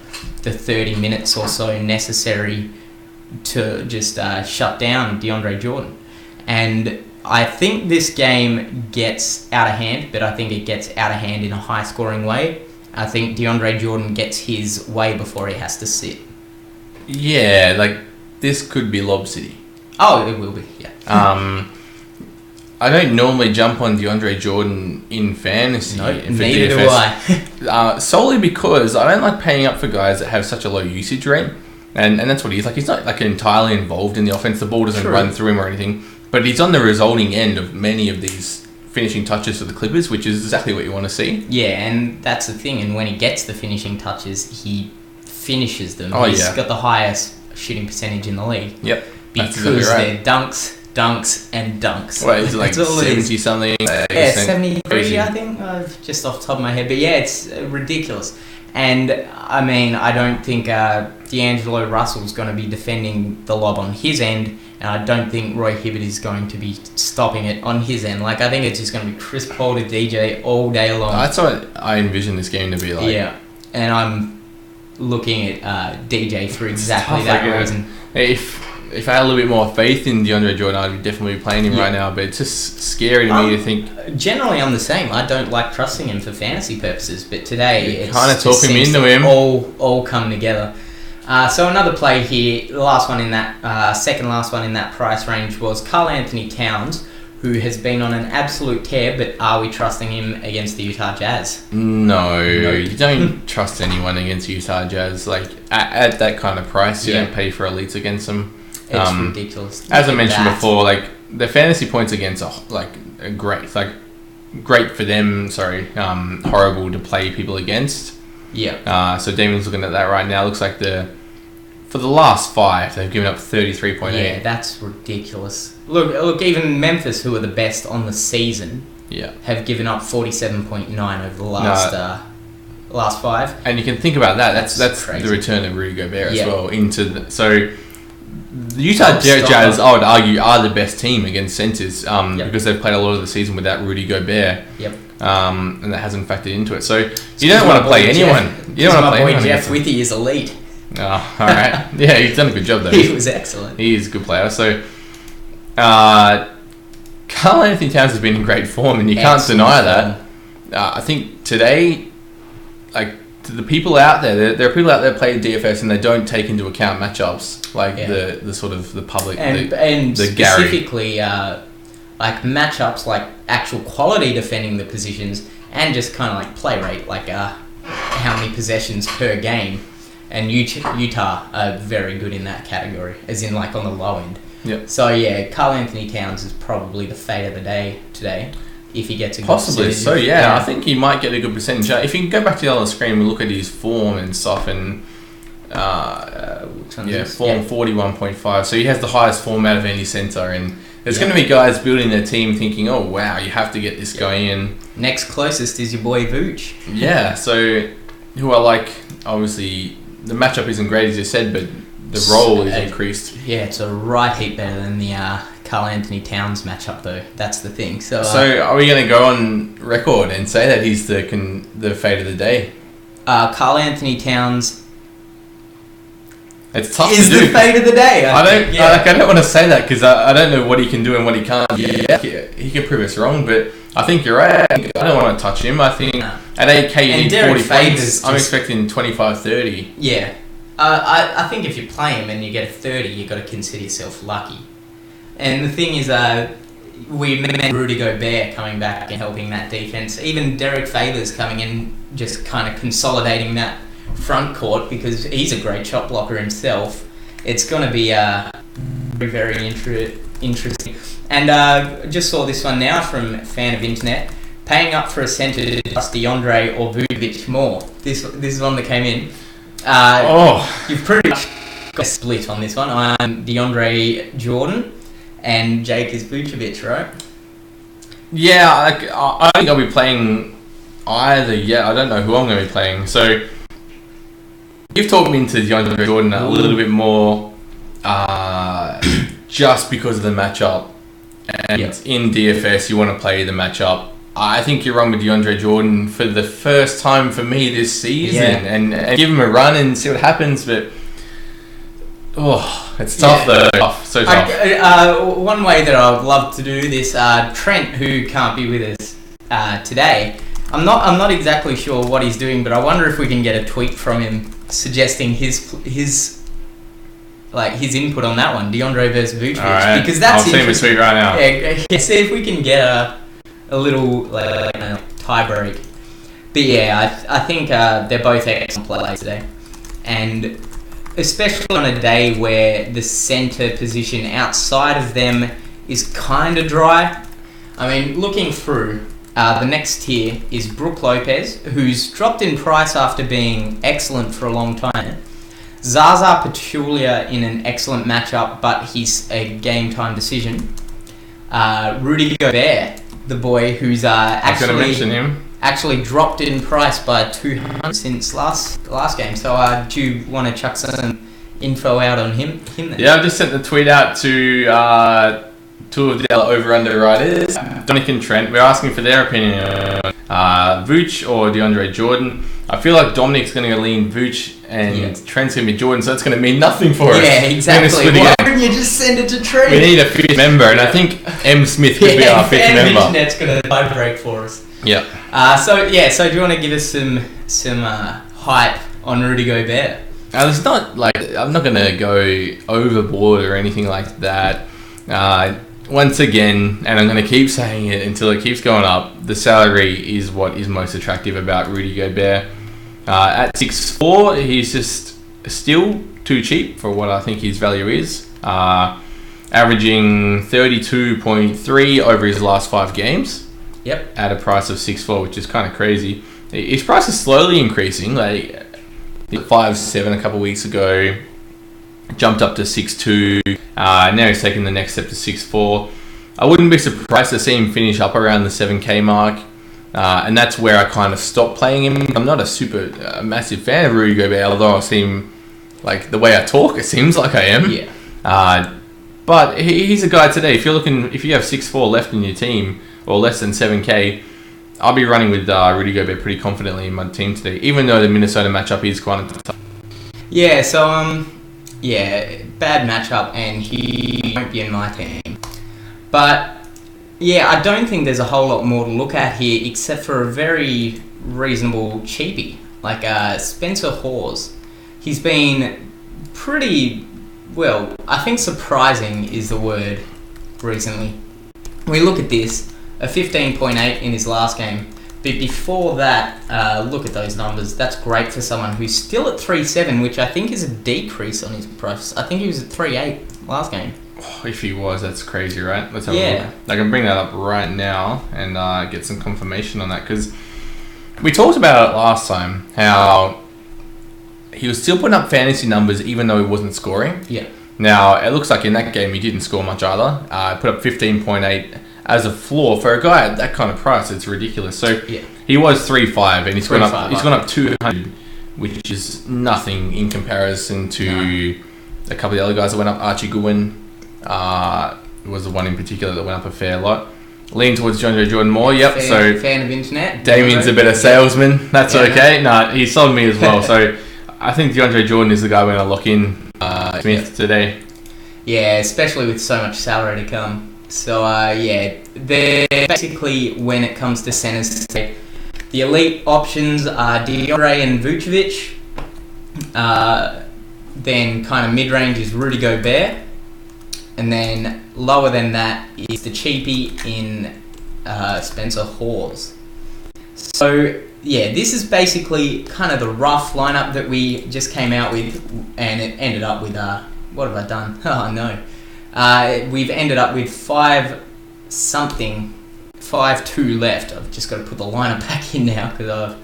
the 30 minutes or so necessary to just shut down DeAndre Jordan. And I think this game gets out of hand, but I think it gets out of hand in a high-scoring way. I think DeAndre Jordan gets his way before he has to sit. Yeah, like this could be Lob City. Oh, it will be, yeah. I don't normally jump on DeAndre Jordan in fantasy. No, neither do I. Solely because I don't like paying up for guys that have such a low usage rate. And that's what he is. Like, he's not like entirely involved in the offense. The ball doesn't run through him or anything. But he's on the resulting end of many of these finishing touches for the Clippers, which is exactly what you want to see. Yeah, and that's the thing. And when he gets the finishing touches, he finishes them. Oh, he's got the highest shooting percentage in the league. Yep. Because they're dunks, and dunks. Well, is it like 70-something? Yeah, 73, I think, just off the top of my head. But yeah, it's ridiculous. And, I mean, I don't think D'Angelo Russell's going to be defending the lob on his end, and I don't think Roy Hibbert is going to be stopping it on his end. Like, I think it's just going to be Chris Paul to DJ all day long. That's what I envision this game to be like. Yeah, and I'm looking at DJ for exactly that reason. If I had a little bit more faith in DeAndre Jordan, I'd definitely be playing him right now. But it's just scary to me to think. Generally, I'm the same. I don't like trusting him for fantasy purposes, but today it's kind of talking me into him. All come together. So another play here, the last one in that second last one in that price range was Karl Anthony Towns, who has been on an absolute tear. But are we trusting him against the Utah Jazz? No, you don't trust anyone against Utah Jazz. Like at that kind of price, you don't pay for elites against them. It's ridiculous. As I mentioned before, like the fantasy points against are great. Like great for them. Sorry, horrible to play people against. Yeah. So Damien's looking at that right now. Looks like for the last 5, they've given up 33.8. Yeah, that's ridiculous. Look, even Memphis, who are the best on the season, have given up 47.9 over the last 5. And you can think about that. That's crazy. The return of Rudy Gobert as well so the Utah Jazz, I would argue, are the best team against centers because they've played a lot of the season without Rudy Gobert. Yep. And that hasn't factored into it. So you don't want to play anyone. You don't want to play anyone. Jeff Withey is elite. Oh, all right. Yeah, he's done a good job though. He was excellent. He is a good player. So, Karl Anthony Towns has been in great form, and you can't deny that. I think today, like the people out there are people out there play DFS and they don't take into account matchups, like the sort of the public and the specifically like matchups, like actual quality defending the positions, and just kind of like play rate, like how many possessions per game. And Utah are very good in that category, as in like on the low end. Yep. So yeah, Karl Anthony Towns is probably the fate of the day today, if he gets a good possibly. percentage. So yeah, I think he might get a good percentage. If you can go back to the other screen and look at his form and stuff, and form 41.5. So he has the highest form out of any center, and there's going to be guys building their team thinking, oh wow, you have to get this guy in. Next closest is your boy Vooch. Yeah, so who are like obviously. The matchup isn't great, as you said, but the role is increased. Yeah, it's a right heap better than the Karl Anthony Towns matchup, though. That's the thing. So are we going to go on record and say that he's the fate of the day? Karl Anthony Towns it's tough is to do. The fate of the day. I don't want to say that because I don't know what he can do and what he can't. Yeah, he can prove us wrong, but I think you're right. I don't want to touch him. I think at 8K you need 40 points. I'm expecting 25-30. Yeah. I think if you play him and you get a 30, you've got to consider yourself lucky. And the thing is, we met Rudy Gobert coming back and helping that defense. Even Derek Favors coming in, just kind of consolidating that front court because he's a great shot blocker himself. It's going to be very, very interesting. And just saw this one now from Fan of Internet. Paying up for a centre to trust DeAndre or Vujovic more. This is one that came in. You've pretty much got a split on this one. I'm DeAndre Jordan and Jake is Vujovic, right? Yeah, I think I'll be playing either. Yeah, I don't know who I'm going to be playing. So you've talked me into DeAndre Jordan a little bit more just because of the matchup. And in DFS, you want to play the matchup. I think you're wrong with DeAndre Jordan for the first time for me this season, and give him a run and see what happens. But it's tough though. So tough. One way that I would love to do this, Trent, who can't be with us today, I'm not exactly sure what he's doing, but I wonder if we can get a tweet from him suggesting his input on that one, DeAndre versus Vujovic, right. Because that's I'll send him a tweet right now. Yeah, see if we can get a little tie break. But yeah, I think they're both excellent players today, and especially on a day where the centre position outside of them is kind of dry. I mean, looking through, the next tier is Brook Lopez, who's dropped in price after being excellent for a long time. Zaza Pachulia in an excellent matchup, but he's a game time decision. Rudy Gobert, the boy who's actually dropped in price by 200 since last game. So do you want to chuck some info out on him then? Yeah, I've just sent the tweet out to two of the other over-under writers, Dominic and Trent. We're asking for their opinion on Vooch or DeAndre Jordan. I feel like Dominic's going to lean Vooch and Trent's going to be Jordan, so that's going to mean nothing for us. Yeah, exactly. Why wouldn't you just send it to Trent? We need a fifth member, and I think M. Smith could be our fifth member. Internet's going to tie break for us. Yeah. So do you want to give us some hype on Rudy Gobert? It's not I'm not going to go overboard or anything like that. Once again, and I'm going to keep saying it until it keeps going up, the salary is what is most attractive about Rudy Gobert. At 6'4", he's just still too cheap for what I think his value is. averaging 32.3 over his last 5 games. Yep. At a price of 6.4, which is kind of crazy. His price is slowly increasing. Like 5.7 a couple of weeks ago, jumped up to 6.2. Now he's taking the next step to 6.4. I wouldn't be surprised to see him finish up around the 7K mark. And that's where I kind of stopped playing him. I'm not a massive fan of Rudy Gobert, although I seem like the way I talk, it seems like I am. Yeah. But he's a guy today. If you have 6.4 left in your team or less than 7K, I'll be running with Rudy Gobert pretty confidently in my team today, even though the Minnesota matchup is quite tough. Yeah. So bad matchup, and he won't be in my team. But yeah, I don't think there's a whole lot more to look at here, except for a very reasonable cheapie like Spencer Hawes. He's been pretty well. I think surprising is the word recently. We look at this, a 15.8 in his last game. But before that, look at those numbers. That's great for someone who's still at 3.7, which I think is a decrease on his price. I think he was at 3.8 last game. Oh, if he was, that's crazy, right? Let's have a look. I can bring that up right now and get some confirmation on that, because we talked about it last time, how he was still putting up fantasy numbers even though he wasn't scoring. Yeah. Now, it looks like in that game he didn't score much either. Put up 15.8 as a floor. For a guy at that kind of price, it's ridiculous. So he was 3.5 and he's gone up 200, which is nothing in comparison to a couple of the other guys that went up. Archie Goodwin was the one in particular that went up a fair lot. Lean towards DeAndre Jordan more. Yep. Fan of internet. Damien's a better salesman. That's okay. No, he sold me as well. So I think DeAndre Jordan is the guy we're going to lock in Smith today. Yeah, especially with so much salary to come. So they're basically, when it comes to centers, the elite options are DeAndre and Vucevic. Then kind of mid-range is Rudy Gobert. And then lower than that is the cheapie in Spencer Hawes. So yeah, this is basically kind of the rough lineup that we just came out with, and it ended up with what have I done? Oh no, we've ended up with 5-2 left. I've just got to put the lineup back in now because I've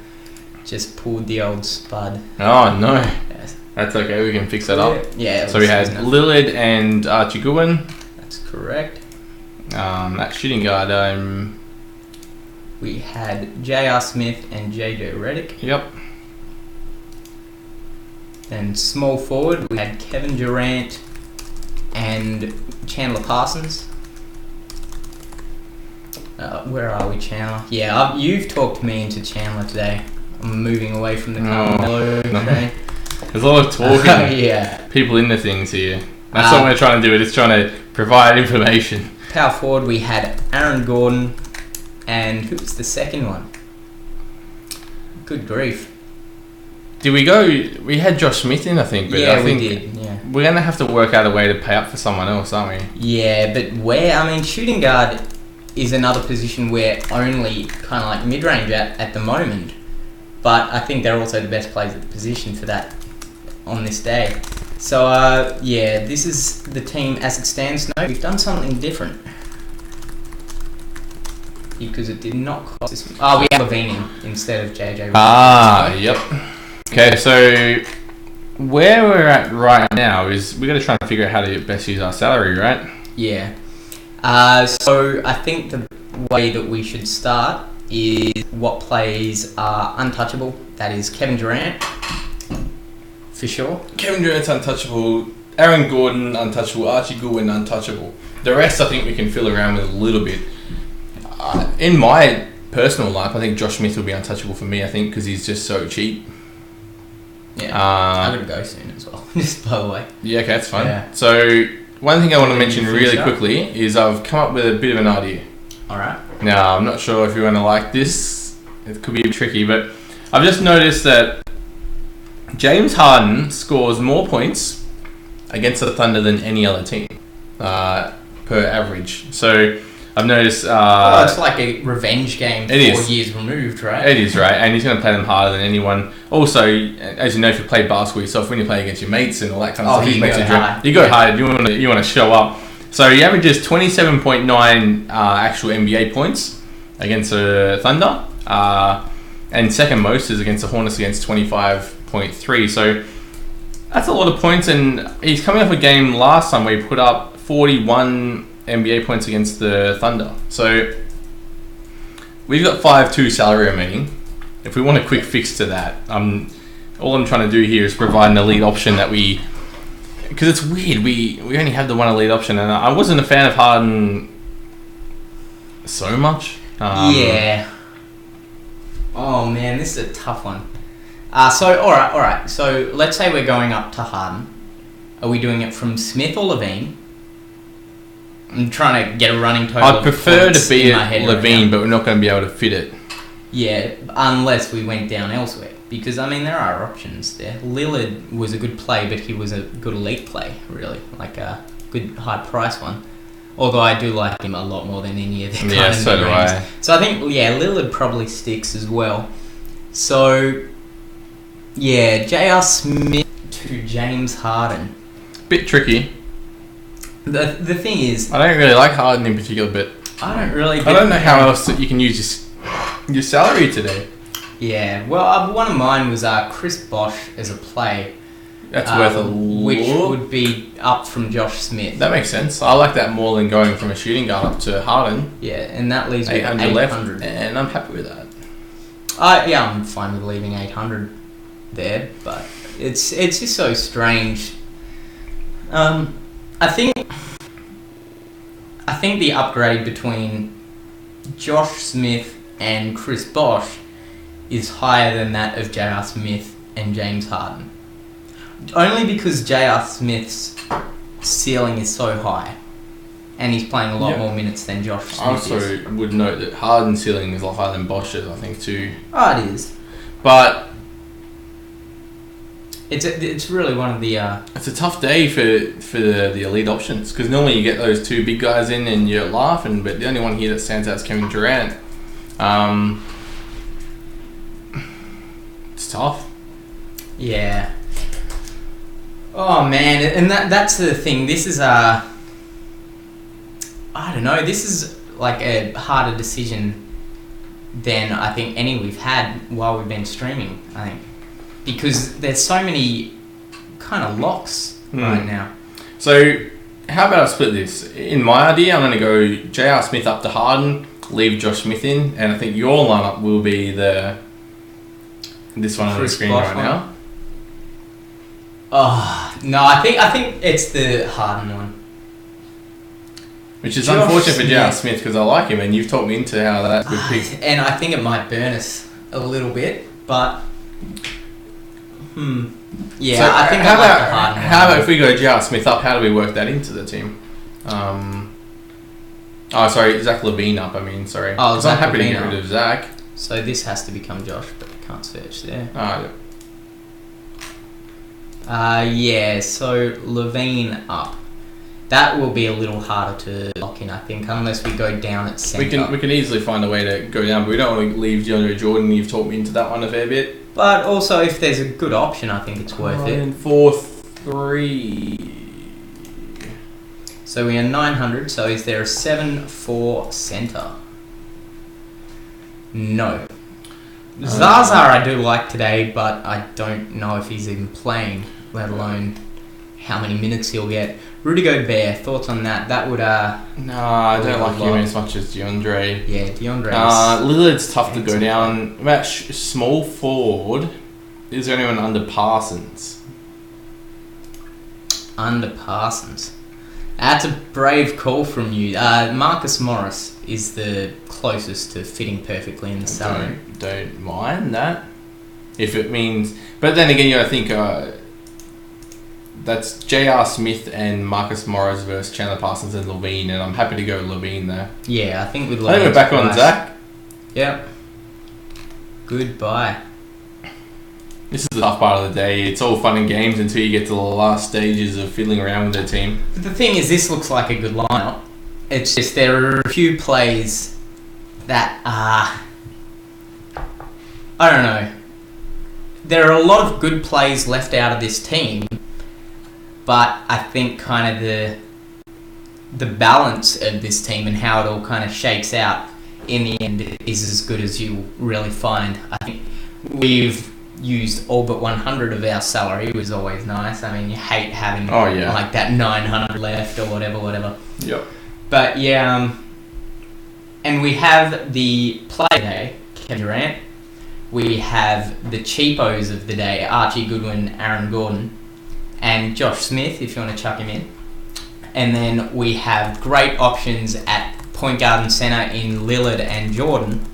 just pulled the old spud. Oh no. Yes. That's okay, we can fix that up. Yeah. So we had Lillard and Archie Goodwin. That's correct. That shooting guard, we had J.R. Smith and J.J. Redick. Yep. And small forward, we had Kevin Durant and Chandler Parsons. Where are we, Chandler? Yeah, you've talked me into Chandler today. I'm moving away from the Carmelo today. There's a lot of talking. People into things here. That's what we're trying to do. We're just trying to provide information. Power forward, we had Aaron Gordon, and who was the second one? Good grief. Did we go? We had Josh Smith in, I think. But I think we did. Yeah. We're going to have to work out a way to pay up for someone else, aren't we? Yeah, but where? I mean, shooting guard is another position we're only kind of like mid-range at the moment. But I think they're also the best players at the position for that on this day. So, this is the team as it stands now. We've done something different. Because it did not cost this. We have Levine instead of JJ. Yep. Okay, so where we're at right now is we're going to try and figure out how to best use our salary, right? Yeah. So I think the way that we should start is what plays are untouchable. That is Kevin Durant, for sure. Kevin Durant's untouchable. Aaron Gordon, untouchable. Archie Goodwin, untouchable. The rest, I think we can fill around with a little bit. In my personal life, I think Josh Smith will be untouchable for me, I think, because he's just so cheap. Yeah, I'm going to go soon as well, just by the way. Yeah, okay, that's fine. Yeah. So, one thing I want to mention really quickly is I've come up with a bit of an idea. Alright. Now, I'm not sure if you're going to like this. It could be a bit tricky, but I've just noticed that James Harden scores more points against the Thunder than any other team per average. So, I've noticed. Oh, it's like a revenge game 4 years removed, right? It is, right? And he's going to play them harder than anyone. Also, as you know, if you play basketball yourself, when you play against your mates and all that kind of stuff, you go hard. You want to show up. So he averages 27.9 actual NBA points against the Thunder, and second most is against the Hornets against 25.3. So that's a lot of points, and he's coming off a game last time where he put up 41 NBA points against the Thunder. So we've got 5-2 salary remaining. If we want a quick fix to that, all I'm trying to do here is provide an elite option that because it's weird, we only have the one elite option, and I wasn't a fan of Harden so much. Yeah. Oh man, this is a tough one. So all right. So let's say we're going up to Harden. Are we doing it from Smith or Levine? I'm trying to get a running total. I'd prefer to be at Levine, but we're not going to be able to fit it. Yeah, unless we went down elsewhere. Because, I mean, there are options there. Lillard was a good play, but he was a good elite play, really. Like a good high price one. Although I do like him a lot more than any of the kind of so do I. So I think, Lillard probably sticks as well. So, J.R. Smith to James Harden. Bit tricky. The thing is, I don't really like Harden in particular, but I don't know how else that you can use your salary today. Yeah, well, one of mine was Chris Bosh as a play. That's worth a lot. Which would be up from Josh Smith. That makes sense. I like that more than going from a shooting guard up to Harden. Yeah, and that leaves me 800 left, and I'm happy with that. I'm fine with leaving 800 there, but it's just so strange. I think the upgrade between Josh Smith and Chris Bosh is higher than that of J.R. Smith and James Harden. Only because J.R. Smith's ceiling is so high, and he's playing a lot more minutes than Josh Smith I also would note that Harden's ceiling is a lot higher than Bosch's, I think, too. Oh, it is. But it's really one of the... It's a tough day for the elite options, because normally you get those two big guys in and you're laughing, but the only one here that stands out is Kevin Durant. It's tough. Yeah. Oh man, and that's the thing. This is I don't know. This is like a harder decision than I think any we've had while we've been streaming. I think because there's so many kind of locks right now. So how about I split this? In my idea, I'm going to go J.R. Smith up to Harden, leave Josh Smith in, and I think your lineup will be this one on the screen right now. Oh no, I think it's the Harden one. Which is unfortunate for J.R. Smith because I like him and you've talked me into how that's a good pick. And I think it might burn us a little bit, but yeah, so I think how I like the Harden one. How about if we go J.R. Smith up? How do we work that into the team? Zach LaVine up. Sorry. Oh, I'm happy to get rid of Zach. So this has to become Josh, but I can't search there. So Levine up. That will be a little harder to lock in, I think, unless we go down at centre. We can easily find a way to go down, but we don't want to leave DeAndre Jordan. You've talked me into that one a fair bit. But also, if there's a good option, I think it's worth it. 4-3. So we are 900. So is there a 7-4 centre? No. Zaza I do like today, but I don't know if he's even playing, let alone how many minutes he'll get. Rudy Gobert, thoughts on that? That would No, I don't like him as much as DeAndre. Yeah, DeAndre. Lillard's tough to go down. About small forward, is there anyone under Parsons? Under Parsons. That's a brave call from you. Marcus Morris is the closest to fitting perfectly in the salary. Don't mind that. If it means... But then again, you gotta think... that's J.R. Smith and Marcus Morris versus Chandler Parsons and Levine, and I'm happy to go Levine there. Yeah, I think with Levine... I think we're back on Zach. Yep. Goodbye. This is the tough part of the day. It's all fun and games until you get to the last stages of fiddling around with their team. But the thing is, this looks like a good lineup. It's just there are a few plays that are... I don't know. There are a lot of good plays left out of this team, but I think kind of the balance of this team and how it all kind of shakes out in the end is as good as you really find. I think we've used all but 100 of our salary, which is always nice. I mean, you hate having like that 900 left or whatever. Yep. But yeah, and we have the play day, Kevin Durant. We have the cheapos of the day, Archie Goodwin, Aaron Gordon, and Josh Smith, if you want to chuck him in. And then we have great options at point guard and centre in Lillard and Jordan.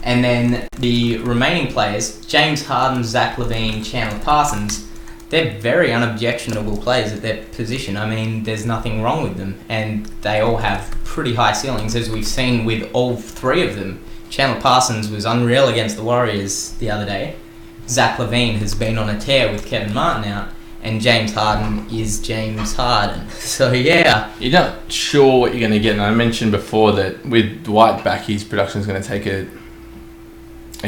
And then the remaining players, James Harden, Zach LaVine, Chandler Parsons, they're very unobjectionable players at their position. I mean, there's nothing wrong with them. And they all have pretty high ceilings, as we've seen with all three of them. Chandler Parsons was unreal against the Warriors the other day. Zach LaVine has been on a tear with Kevin Martin out. And James Harden is James Harden. So, yeah. You're not sure what you're going to get. And I mentioned before that with Dwight back, his production is going to take a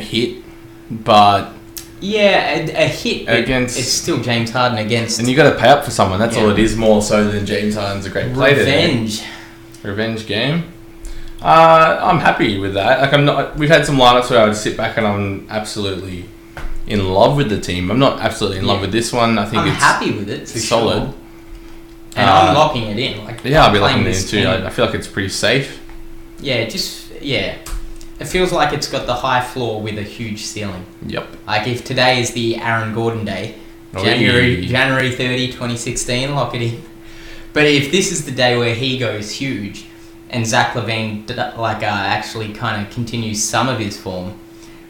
hit. But... yeah, a hit. Against... it's still James Harden against... and you got to pay up for someone. That's all it is, more so than James Harden's a great player. Revenge game. I'm happy with that. Like, I'm not... we've had some lineups where I would sit back and I'm absolutely... in love with the team. I'm not absolutely in love with this one. I think I'm it's happy with it, for solid. Sure. And I'm locking it in. Like, yeah, I'll be locking it in too. I feel like it's pretty safe. Yeah, it feels like it's got the high floor with a huge ceiling. Yep. Like if today is the Aaron Gordon day, January 30, 2016, lock it in. But if this is the day where he goes huge and Zach LaVine actually kind of continues some of his form,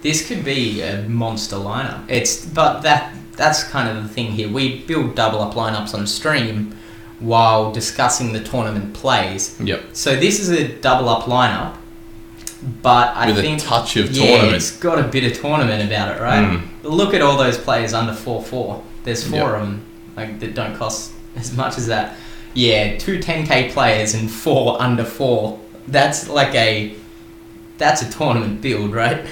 this could be a monster lineup. But that's kind of the thing here. We build double up lineups on stream while discussing the tournament plays. Yep. So this is a double up lineup, but I think with a touch of tournament. It's got a bit of tournament about it, right? Look at all those players under 4-4. There's four of them that don't cost as much as that. Yeah, 2 10K players and 4 under 4. That's a tournament build, right?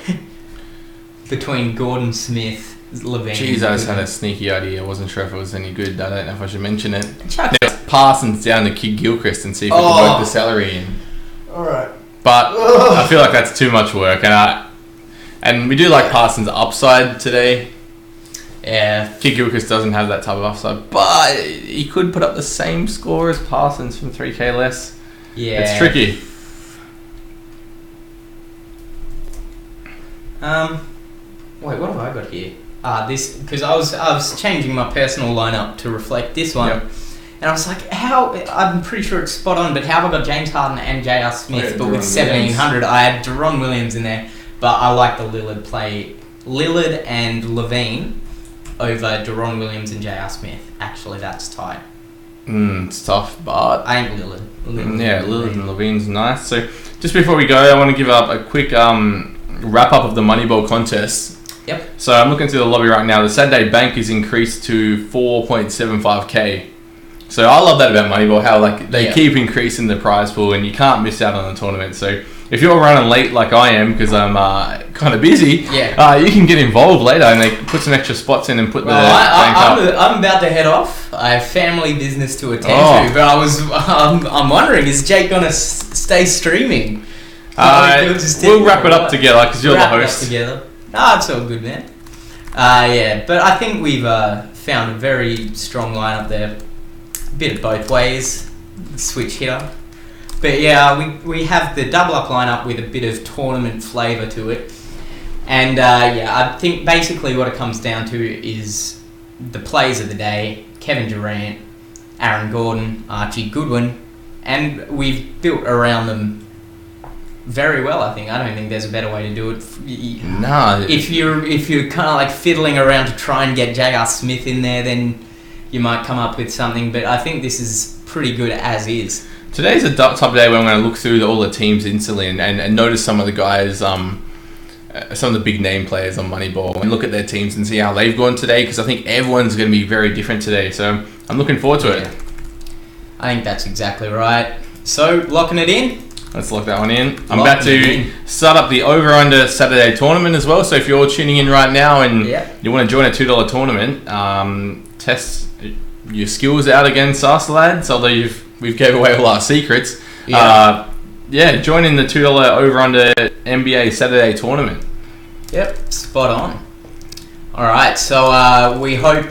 Between Gordon, Smith, LaVine. Jeez, I just had a sneaky idea. I wasn't sure if it was any good. I don't know if I should mention it. Next, Parsons down to Kid Gilchrist and see if we can work the salary in. Alright. But I feel like that's too much work. And we do like Parsons' upside today. Yeah. Kid Gilchrist doesn't have that type of upside. But he could put up the same score as Parsons from 3K less. Yeah. It's tricky. Wait, what have I got here? This, because I was changing my personal lineup to reflect this one, and I was like, I'm pretty sure it's spot on, but how have I got James Harden and J.R. Smith, but with 1,700? I had Deron Williams in there, but I like the Lillard play. Lillard and LaVine over Deron Williams and J.R. Smith. Actually, that's tight. It's tough, but... I ain't Lillard. Lillard and LaVine's nice. So, just before we go, I want to give up a quick wrap-up of the Moneyball contest. Yep. So I'm looking through the lobby right now. The Saturday bank is increased to 4.75k. So I love that about Moneyball, how they keep increasing the prize pool and you can't miss out on the tournament. So if you're running late like I am, because I'm kind of busy, you can get involved later and they put some extra spots in and put the bank up. I'm about to head off. I have family business to attend to, but I'm wondering, is Jake gonna stay streaming? We'll wrap it up together because you're the host. No, it's all good, man. But I think we've found a very strong lineup there. A bit of both ways, switch hitter. But yeah, we have the double up lineup with a bit of tournament flavour to it. And I think basically what it comes down to is the plays of the day: Kevin Durant, Aaron Gordon, Archie Goodwin, and we've built around them very well. I don't think there's a better way to do it. No. If you're kind of like fiddling around to try and get J.R. Smith in there, then you might come up with something. But I think this is pretty good as is. Today's a type of day where I'm going to look through all the teams instantly and notice some of the guys, some of the big name players on Moneyball, and look at their teams and see how they've gone today, because I think everyone's going to be very different today. So I'm looking forward to it. I think that's exactly right. So, locking it in? Let's lock that one in. I'm about to start up the over-under Saturday tournament as well. So if you're tuning in right now and you want to join a $2 tournament, test your skills out against us, lads. Although we've gave away all our secrets. Join in the $2 over-under NBA Saturday tournament. Yep, spot on. All right, so we hope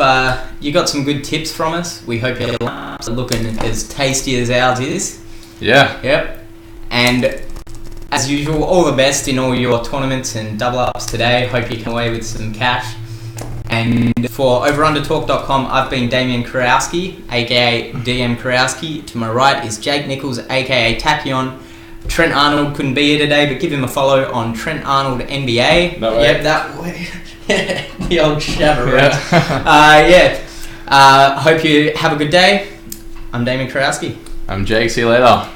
you got some good tips from us. We hope your lineups are looking as tasty as ours is. Yeah. Yep. And as usual, all the best in all your tournaments and double ups today. Hope you come away with some cash. And for overundertalk.com, I've been Damien Kurowski, aka DM Kurowski. To my right is Jake Nichols, aka Tachyon. Trent Arnold couldn't be here today, but give him a follow on Trent Arnold NBA. That way. Yep, that way. The old shabber. Yeah. Hope you have a good day. I'm Damien Kurowski. I'm Jake. See you later.